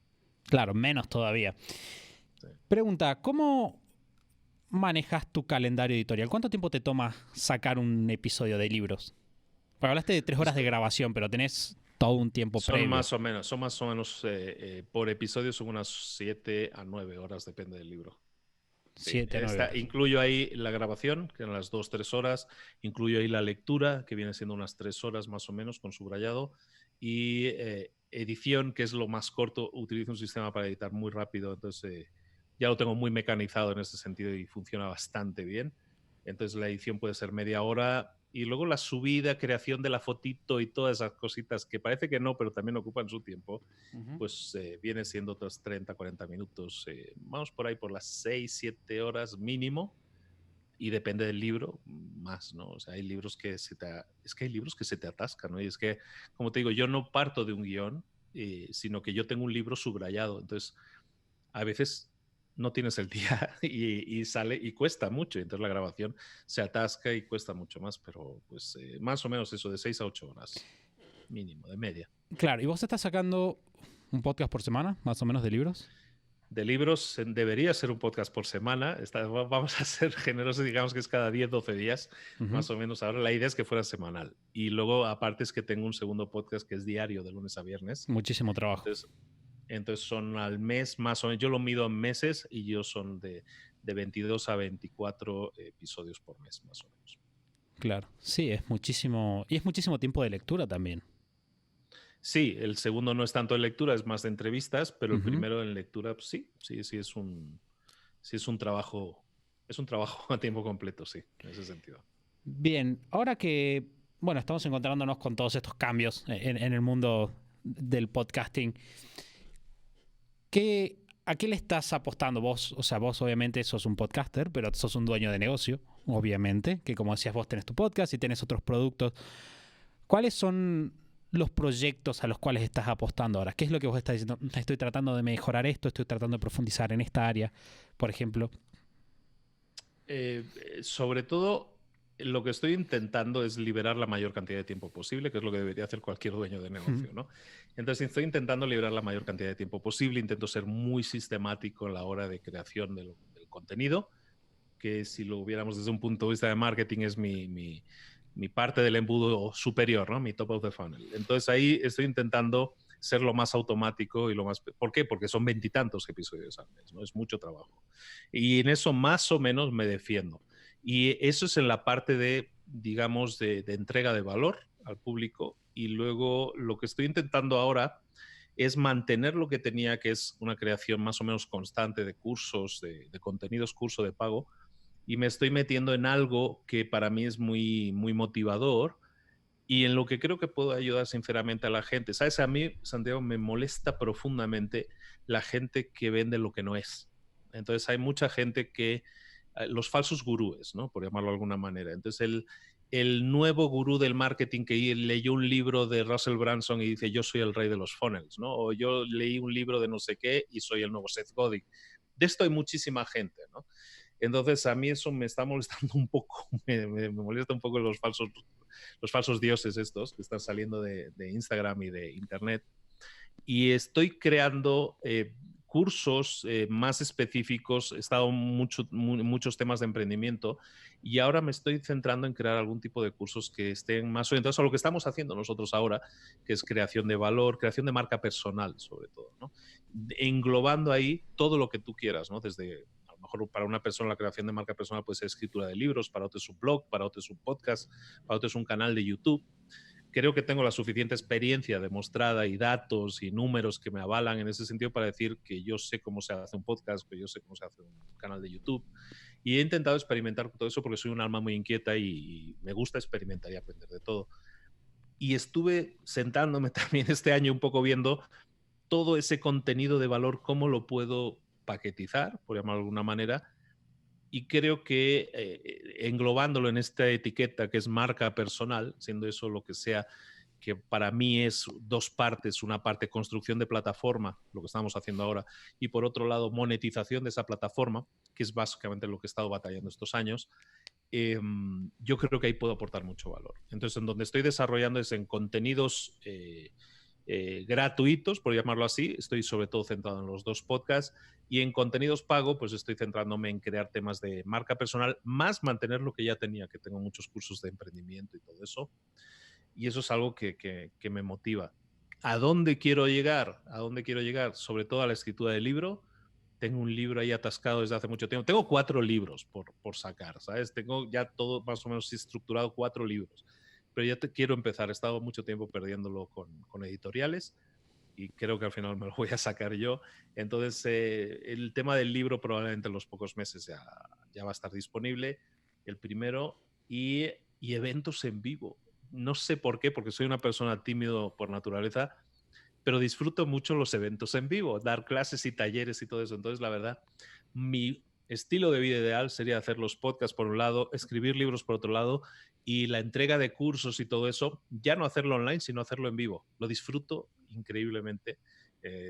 claro, menos todavía. Sí. Pregunta, ¿cómo manejas tu calendario editorial? ¿Cuánto tiempo te toma sacar un episodio de libros? Porque hablaste de 3 horas de grabación, pero tenés todo un tiempo previo. Son más o menos por episodio son unas 7 a 9 horas, depende del libro. Sí, 7 a 9 horas. incluyo ahí la grabación, que eran las 2-3 horas, incluyo ahí la lectura, que viene siendo unas 3 horas más o menos, con subrayado, y edición, que es lo más corto. Utilizo un sistema para editar muy rápido, entonces ya lo tengo muy mecanizado en ese sentido y funciona bastante bien. Entonces la edición puede ser media hora y luego la subida, creación de la fotito y todas esas cositas que parece que no, pero también ocupan su tiempo, pues viene siendo otros 30, 40 minutos. Vamos por ahí por las 6, 7 horas mínimo y depende del libro más, ¿no? O sea, hay libros que es que hay libros que se te atascan, ¿no? Y es que, como te digo, yo no parto de un guión, sino que yo tengo un libro subrayado. Entonces, a veces no tienes el día y sale y cuesta mucho. Entonces la grabación se atasca y cuesta mucho más, pero pues más o menos eso de 6 a 8 horas mínimo, de media. Claro, ¿y vos estás sacando un podcast por semana, más o menos, de libros? De libros debería ser un podcast por semana. Vamos a ser generosos, digamos que es cada 10, 12 días, más o menos. Ahora la idea es que fuera semanal. Y luego, aparte, es que tengo un segundo podcast que es diario, de lunes a viernes. Muchísimo trabajo. Entonces son al mes, más o menos. Yo lo mido en meses y yo son de 22 a 24 episodios por mes, más o menos. Claro, sí, es muchísimo. Y es muchísimo tiempo de lectura también. Sí, el segundo no es tanto de lectura, es más de entrevistas, pero el primero en lectura, pues sí es un trabajo, a tiempo completo, sí, en ese sentido. Bien, ahora que, bueno, estamos encontrándonos con todos estos cambios en el mundo del podcasting, ¿a qué le estás apostando vos? O sea, vos obviamente sos un podcaster, pero sos un dueño de negocio, obviamente, que como decías vos tenés tu podcast y tenés otros productos. ¿Cuáles son los proyectos a los cuales estás apostando ahora? ¿Qué es lo que vos estás diciendo? Estoy tratando de mejorar esto, estoy tratando de profundizar en esta área, por ejemplo. Sobre todo, lo que estoy intentando es liberar la mayor cantidad de tiempo posible, que es lo que debería hacer cualquier dueño de negocio, ¿no? Entonces, estoy intentando liberar la mayor cantidad de tiempo posible, intento ser muy sistemático a la hora de creación del contenido, que si lo hubiéramos desde un punto de vista de marketing es mi parte del embudo superior, ¿no? Mi top of the funnel. Entonces, ahí estoy intentando ser lo más automático y lo más... ¿Por qué? Porque son 20 y tantos episodios al mes, ¿no? Es mucho trabajo. Y en eso más o menos me defiendo. Y eso es en la parte de, digamos, de entrega de valor al público. Y luego lo que estoy intentando ahora es mantener lo que tenía, que es una creación más o menos constante de cursos, de contenidos curso de pago. Y me estoy metiendo en algo que para mí es muy, muy motivador, y en lo que creo que puedo ayudar sinceramente a la gente. ¿Sabes? A mí, Santiago, me molesta profundamente la gente que vende lo que no es. Entonces hay mucha gente que, los falsos gurúes, ¿no? Por llamarlo de alguna manera. Entonces el nuevo gurú del marketing que leyó un libro de Russell Brunson y dice yo soy el rey de los funnels, ¿no? O yo leí un libro de no sé qué y soy el nuevo Seth Godin. De esto hay muchísima gente, ¿no? Entonces a mí eso me está molestando un poco, me molesta un poco los falsos dioses estos que están saliendo de Instagram y de Internet. Y estoy creando cursos más específicos. He estado muchos temas de emprendimiento y ahora me estoy centrando en crear algún tipo de cursos que estén más orientados a lo que estamos haciendo nosotros ahora, que es creación de valor, creación de marca personal, sobre todo, ¿no? Englobando ahí todo lo que tú quieras, ¿no? Desde, a lo mejor para una persona la creación de marca personal puede ser escritura de libros, para otro es un blog, para otro es un podcast, para otro es un canal de YouTube. Creo que tengo la suficiente experiencia demostrada y datos y números que me avalan en ese sentido para decir que yo sé cómo se hace un podcast, que yo sé cómo se hace un canal de YouTube. Y he intentado experimentar todo eso porque soy un alma muy inquieta y me gusta experimentar y aprender de todo. Y estuve sentándome también este año un poco viendo todo ese contenido de valor, cómo lo puedo paquetizar, por llamarlo de alguna manera, y creo que englobándolo en esta etiqueta que es marca personal, siendo eso lo que sea, que para mí es dos partes, una parte construcción de plataforma, lo que estamos haciendo ahora, y por otro lado monetización de esa plataforma, que es básicamente lo que he estado batallando estos años, yo creo que ahí puedo aportar mucho valor. Entonces, en donde estoy desarrollando es en contenidos gratuitos, por llamarlo así. Estoy sobre todo centrado en los dos podcasts y en contenidos pago, pues estoy centrándome en crear temas de marca personal, más mantener lo que ya tenía, que tengo muchos cursos de emprendimiento y todo eso. Y eso es algo que me motiva. ¿A dónde quiero llegar? ¿A dónde quiero llegar? Sobre todo a la escritura del libro. Tengo un libro ahí atascado desde hace mucho tiempo. Tengo 4 libros por sacar, ¿sabes? Tengo ya todo más o menos estructurado, 4 libros. Pero ya quiero empezar. He estado mucho tiempo perdiéndolo con editoriales y creo que al final me lo voy a sacar yo. Entonces, el tema del libro probablemente en los pocos meses ya va a estar disponible, el primero, y eventos en vivo. No sé por qué, porque soy una persona tímido por naturaleza, pero disfruto mucho los eventos en vivo, dar clases y talleres y todo eso. Entonces, la verdad, mi estilo de vida ideal sería hacer los podcasts por un lado, escribir libros por otro lado y la entrega de cursos y todo eso, ya no hacerlo online, sino hacerlo en vivo. Lo disfruto increíblemente.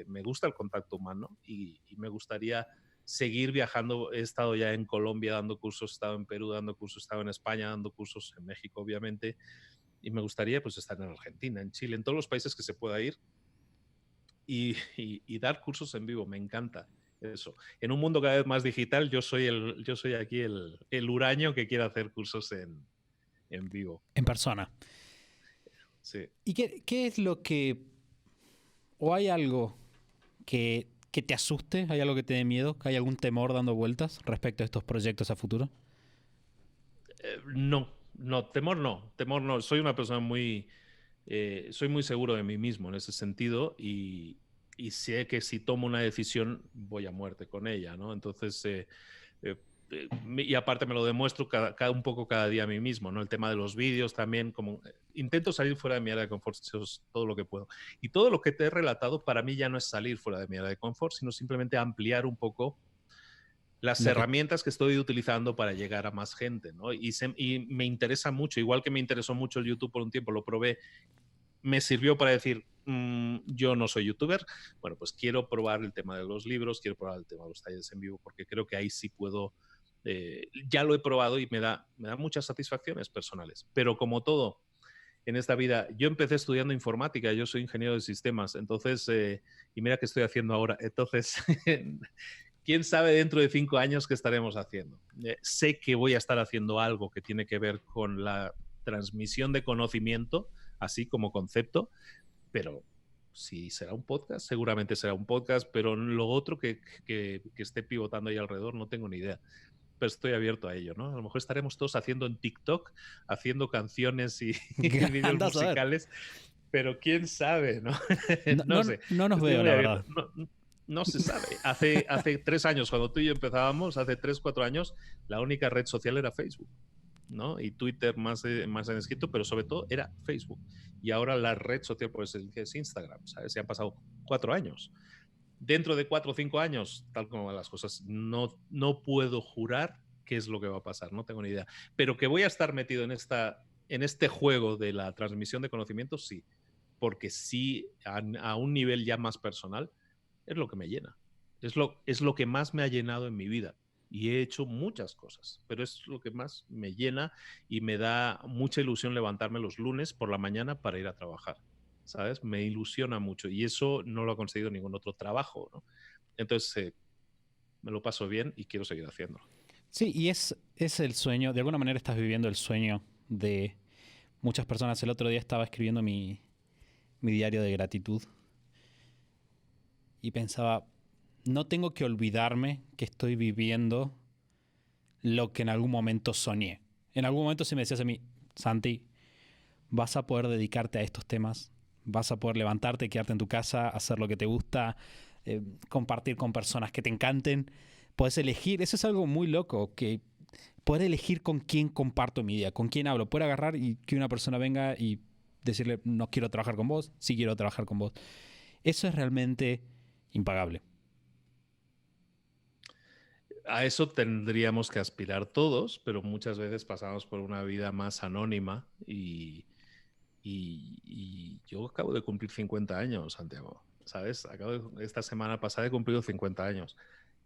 Me gusta el contacto humano y me gustaría seguir viajando. He estado ya en Colombia dando cursos, he estado en Perú dando cursos, he estado en España dando cursos, en México obviamente, y me gustaría pues estar en Argentina, en Chile, en todos los países que se pueda ir y dar cursos en vivo. Me encanta eso. En un mundo cada vez más digital, yo soy aquí el huraño que quiere hacer cursos en vivo. En persona. Sí. ¿Y qué es lo que... o hay algo que te asuste? ¿Hay algo que te dé miedo? ¿Hay algún temor dando vueltas respecto a estos proyectos a futuro? No, temor no. Temor no. Soy una persona soy muy seguro de mí mismo en ese sentido y sé que si tomo una decisión voy a muerte con ella, ¿no? Entonces, y aparte me lo demuestro un poco cada día a mí mismo, ¿no? El tema de los vídeos también, como intento salir fuera de mi área de confort todo lo que puedo. Y todo lo que te he relatado para mí ya no es salir fuera de mi área de confort, sino simplemente ampliar un poco las herramientas que estoy utilizando para llegar a más gente, ¿no? Y me interesa mucho, igual que me interesó mucho el YouTube por un tiempo, lo probé, me sirvió para decir, yo no soy youtuber, bueno, pues quiero probar el tema de los libros, quiero probar el tema de los talleres en vivo, porque creo que ahí sí puedo, ya lo he probado y me da muchas satisfacciones personales, pero como todo en esta vida, yo empecé estudiando informática, yo soy ingeniero de sistemas, entonces, y mira qué estoy haciendo ahora, entonces... ¿Quién sabe dentro de 5 años qué estaremos haciendo? Sé que voy a estar haciendo algo que tiene que ver con la transmisión de conocimiento, así como concepto, pero si será un podcast, seguramente será un podcast, pero lo otro que esté pivotando ahí alrededor no tengo ni idea. Pero estoy abierto a ello, ¿no? A lo mejor estaremos todos haciendo en TikTok, haciendo canciones y vídeos musicales, pero quién sabe, ¿no? No sé. No nos veo, la verdad. No se sabe. Hace 3 años, cuando tú y yo empezábamos, hace 3, 4 años, la única red social era Facebook. ¿no? Y Twitter más en escrito, pero sobre todo era Facebook. Y ahora la red social por excelencia es Instagram, ¿sabes? Se han pasado 4 años. Dentro de 4 o 5 años, tal como van las cosas, no puedo jurar qué es lo que va a pasar, no tengo ni idea. Pero que voy a estar metido en este juego de la transmisión de conocimientos, sí. Porque sí, a un nivel ya más personal, es lo que me llena. Es lo que más me ha llenado en mi vida. Y he hecho muchas cosas, pero es lo que más me llena y me da mucha ilusión levantarme los lunes por la mañana para ir a trabajar. ¿Sabes? Me ilusiona mucho y eso no lo ha conseguido ningún otro trabajo, ¿no? Entonces, me lo paso bien y quiero seguir haciéndolo. Sí, y es el sueño, de alguna manera estás viviendo el sueño de muchas personas. El otro día estaba escribiendo mi diario de gratitud y pensaba, no tengo que olvidarme que estoy viviendo lo que en algún momento soñé. En algún momento si me decías a mí, Santi, vas a poder dedicarte a estos temas, vas a poder levantarte, quedarte en tu casa, hacer lo que te gusta, compartir con personas que te encanten, puedes elegir, eso es algo muy loco, que poder elegir con quién comparto mi día, con quién hablo, poder agarrar y que una persona venga y decirle, no quiero trabajar con vos, sí quiero trabajar con vos. Eso es realmente impagable. A eso tendríamos que aspirar todos, pero muchas veces pasamos por una vida más anónima y yo acabo de cumplir 50 años, Santiago, ¿sabes? Esta semana pasada he cumplido 50 años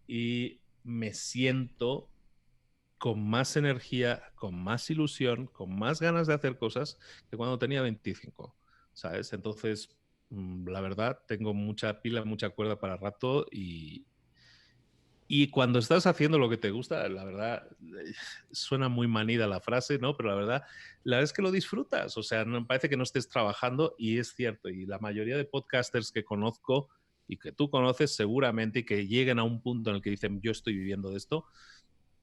y me siento con más energía, con más ilusión, con más ganas de hacer cosas que cuando tenía 25, ¿sabes? Entonces, la verdad, tengo mucha pila, mucha cuerda para rato y cuando estás haciendo lo que te gusta, la verdad, suena muy manida la frase, ¿no? Pero la verdad es que lo disfrutas. O sea, no, parece que no estés trabajando y es cierto. Y la mayoría de podcasters que conozco y que tú conoces seguramente y que lleguen a un punto en el que dicen yo estoy viviendo de esto,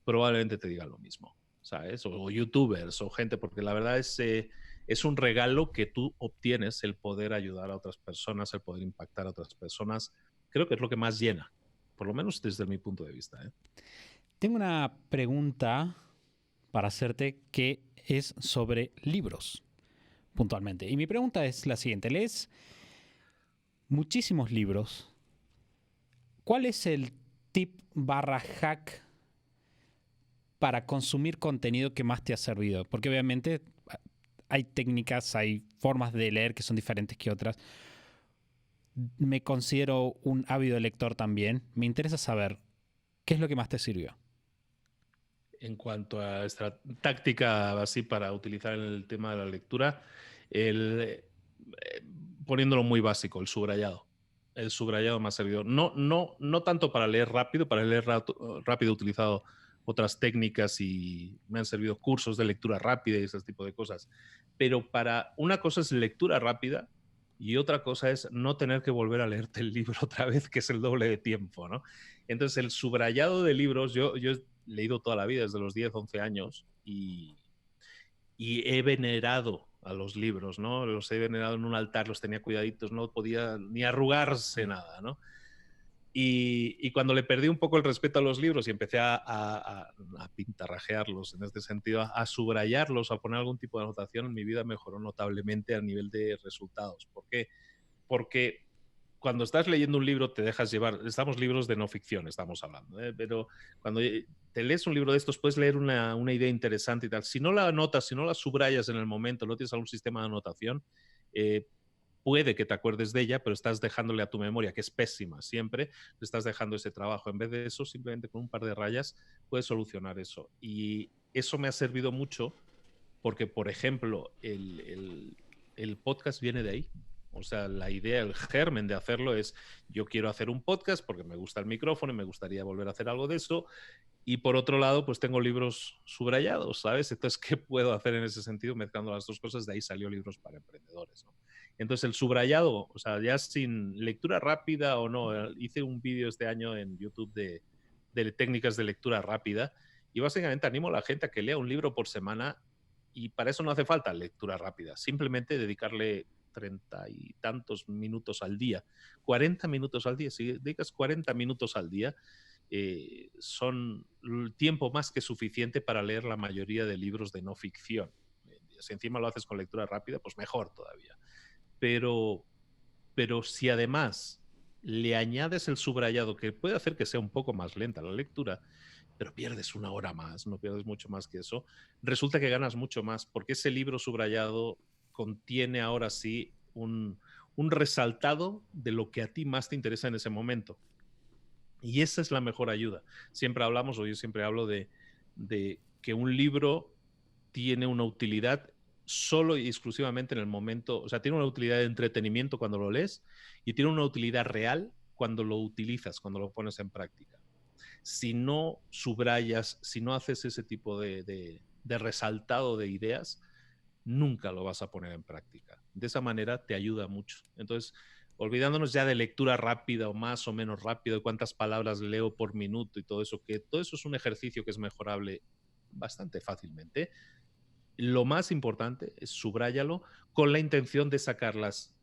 probablemente te digan lo mismo, ¿sabes? O youtubers o gente, porque la verdad es un regalo que tú obtienes el poder ayudar a otras personas, el poder impactar a otras personas. Creo que es lo que más llena, por lo menos desde mi punto de vista, ¿eh? Tengo una pregunta para hacerte que es sobre libros, puntualmente. Y mi pregunta es la siguiente. Lees muchísimos libros. ¿Cuál es el tip barra hack para consumir contenido que más te ha servido? Porque obviamente hay técnicas, hay formas de leer que son diferentes que otras. Me considero un ávido lector también. Me interesa saber qué es lo que más te sirvió. En cuanto a esta táctica así para utilizar en el tema de la lectura, el, poniéndolo muy básico, el subrayado. El subrayado me ha servido. No tanto para leer rápido, para leer rápido he utilizado otras técnicas y me han servido cursos de lectura rápida y ese tipo de cosas. Pero para una cosa es lectura rápida y otra cosa es no tener que volver a leerte el libro otra vez, que es el doble de tiempo, ¿no? Entonces, el subrayado de libros, yo he leído toda la vida, desde los 10, 11 años, y he venerado a los libros, ¿no? Los he venerado en un altar, los tenía cuidaditos, no podía ni arrugarse nada, ¿no? Y cuando le perdí un poco el respeto a los libros y empecé a pintarrajearlos en este sentido, a subrayarlos, a poner algún tipo de anotación, mi vida mejoró notablemente a nivel de resultados. ¿Por qué? Porque cuando estás leyendo un libro te dejas llevar, estamos libros de no ficción, estamos hablando, ¿eh? Pero cuando te lees un libro de estos puedes leer una idea interesante y tal. Si no la anotas, si no la subrayas en el momento, no tienes algún sistema de anotación, eh, puede que te acuerdes de ella, pero estás dejándole a tu memoria, que es pésima siempre, le estás dejando ese trabajo. En vez de eso, simplemente con un par de rayas puedes solucionar eso. Y eso me ha servido mucho porque, por ejemplo, el podcast viene de ahí. O sea, la idea, el germen de hacerlo es, yo quiero hacer un podcast porque me gusta el micrófono y me gustaría volver a hacer algo de eso. Y por otro lado, pues tengo libros subrayados, ¿sabes? Entonces, ¿qué puedo hacer en ese sentido? Mezclando las dos cosas, de ahí salió Libros para Emprendedores, ¿no? Entonces, el subrayado, o sea, ya sin lectura rápida o no, hice un vídeo este año en YouTube de técnicas de lectura rápida y básicamente animo a la gente a que lea un libro por semana y para eso no hace falta lectura rápida, simplemente dedicarle 30 y tantos minutos al día, 40 minutos al día, si dedicas 40 minutos al día, son tiempo más que suficiente para leer la mayoría de libros de no ficción. Si encima lo haces con lectura rápida, pues mejor todavía. Pero si además le añades el subrayado, que puede hacer que sea un poco más lenta la lectura, pero pierdes una hora más, no pierdes mucho más que eso, resulta que ganas mucho más, porque ese libro subrayado contiene ahora sí un resaltado de lo que a ti más te interesa en ese momento. Y esa es la mejor ayuda. Siempre hablamos, o yo siempre hablo de que un libro tiene una utilidad solo y exclusivamente en el momento, o sea, tiene una utilidad de entretenimiento cuando lo lees y tiene una utilidad real cuando lo utilizas, cuando lo pones en práctica. Si no subrayas, si no haces ese tipo de resaltado de ideas, nunca lo vas a poner en práctica. De esa manera te ayuda mucho. Entonces, olvidándonos ya de lectura rápida o más o menos rápida, de cuántas palabras leo por minuto y todo eso, que todo eso es un ejercicio que es mejorable bastante fácilmente. Lo más importante es subráyalo con la intención de sacarlas.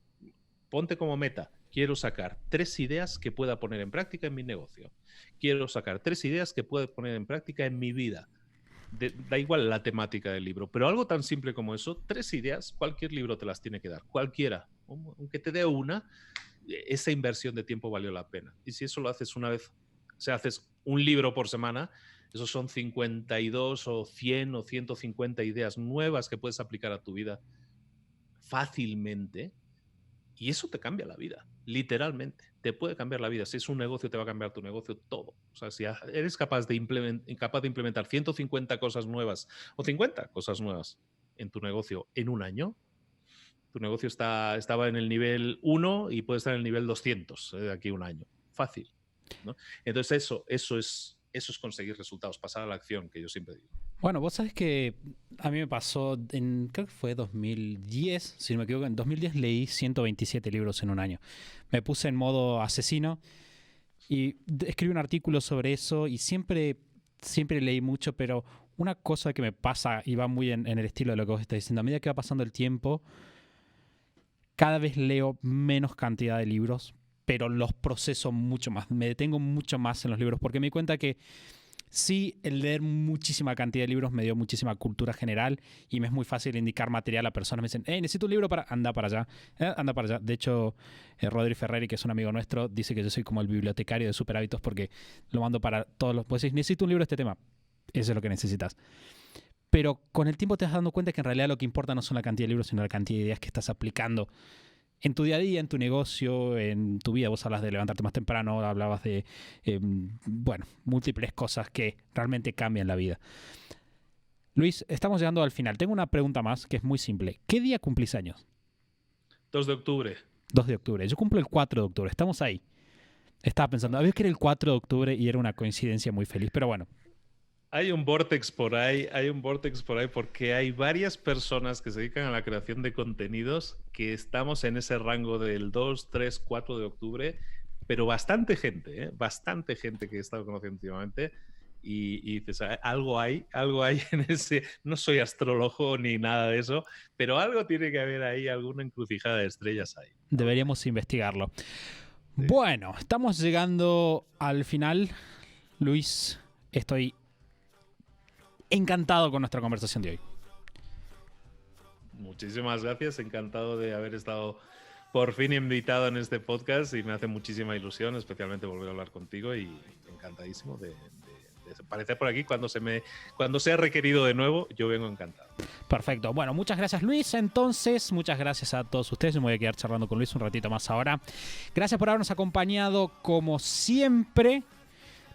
Ponte como meta, quiero sacar 3 ideas que pueda poner en práctica en mi negocio. Quiero sacar 3 ideas que pueda poner en práctica en mi vida. Da igual la temática del libro, pero algo tan simple como eso, 3 ideas, cualquier libro te las tiene que dar, cualquiera. Aunque te dé una, esa inversión de tiempo valió la pena. Y si eso lo haces una vez, o sea, haces un libro por semana, esos son 52 o 100 o 150 ideas nuevas que puedes aplicar a tu vida fácilmente. Y eso te cambia la vida, literalmente. Te puede cambiar la vida. Si es un negocio, te va a cambiar tu negocio todo. O sea, si eres capaz de implementar 150 cosas nuevas o 50 cosas nuevas en tu negocio en un año, tu negocio estaba en el nivel 1 y puede estar en el nivel 200 de aquí a un año. Fácil, ¿no? Entonces eso es conseguir resultados, pasar a la acción, que yo siempre digo. Bueno, vos sabés que a mí me pasó creo que fue 2010, si no me equivoco, en 2010 leí 127 libros en un año. Me puse en modo asesino y escribí un artículo sobre eso y siempre leí mucho, pero una cosa que me pasa y va muy en el estilo de lo que vos estás diciendo, a medida que va pasando el tiempo, cada vez leo menos cantidad de libros, pero los proceso mucho más, me detengo mucho más en los libros, porque me di cuenta que sí, el leer muchísima cantidad de libros me dio muchísima cultura general y me es muy fácil indicar material a personas. Me dicen, necesito un libro para... Anda para allá, anda para allá. De hecho, Rodri Ferreri, que es un amigo nuestro, dice que yo soy como el bibliotecario de Super Hábitos porque lo mando para todos los... Pues decís, necesito un libro de este tema. Eso es lo que necesitas. Pero con el tiempo te vas dando cuenta que en realidad lo que importa no son la cantidad de libros, sino la cantidad de ideas que estás aplicando en tu día a día, en tu negocio, en tu vida. Vos hablas de levantarte más temprano, hablabas de, múltiples cosas que realmente cambian la vida. Luis, estamos llegando al final. Tengo una pregunta más que es muy simple. ¿Qué día cumplís años? 2 de octubre. 2 de octubre. Yo cumplo el 4 de octubre. Estamos ahí. Estaba pensando, había que era el 4 de octubre y era una coincidencia muy feliz, pero bueno. Hay un vortex por ahí porque hay varias personas que se dedican a la creación de contenidos que estamos en ese rango del 2, 3, 4 de octubre, pero bastante gente que he estado conociendo últimamente y dices, algo hay en ese, no soy astrólogo ni nada de eso, pero algo tiene que haber ahí, alguna encrucijada de estrellas ahí. Deberíamos investigarlo. Sí. Bueno, estamos llegando al final. Luis, estoy encantado con nuestra conversación de hoy. Muchísimas gracias, encantado de haber estado por fin invitado en este podcast y me hace muchísima ilusión, especialmente volver a hablar contigo y encantadísimo de aparecer por aquí cuando sea requerido de nuevo, yo vengo encantado. Perfecto, bueno, muchas gracias Luis, entonces, muchas gracias a todos ustedes, me voy a quedar charlando con Luis un ratito más ahora. Gracias por habernos acompañado como siempre,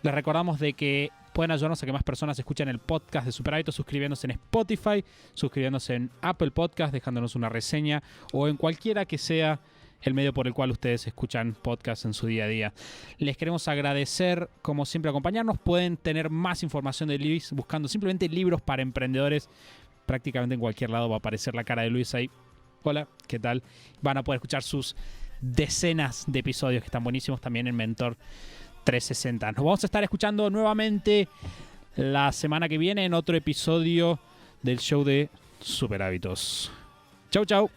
les recordamos de que pueden ayudarnos a que más personas escuchen el podcast de Super Hábitos suscribiéndose en Spotify, suscribiéndose en Apple Podcast, dejándonos una reseña o en cualquiera que sea el medio por el cual ustedes escuchan podcasts en su día a día. Les queremos agradecer, como siempre, acompañarnos. Pueden tener más información de Luis buscando simplemente libros para emprendedores. Prácticamente en cualquier lado va a aparecer la cara de Luis ahí. Hola, ¿qué tal? Van a poder escuchar sus decenas de episodios que están buenísimos también en Mentor 360. Nos vamos a estar escuchando nuevamente la semana que viene en otro episodio del show de Super Hábitos. Chau, chau.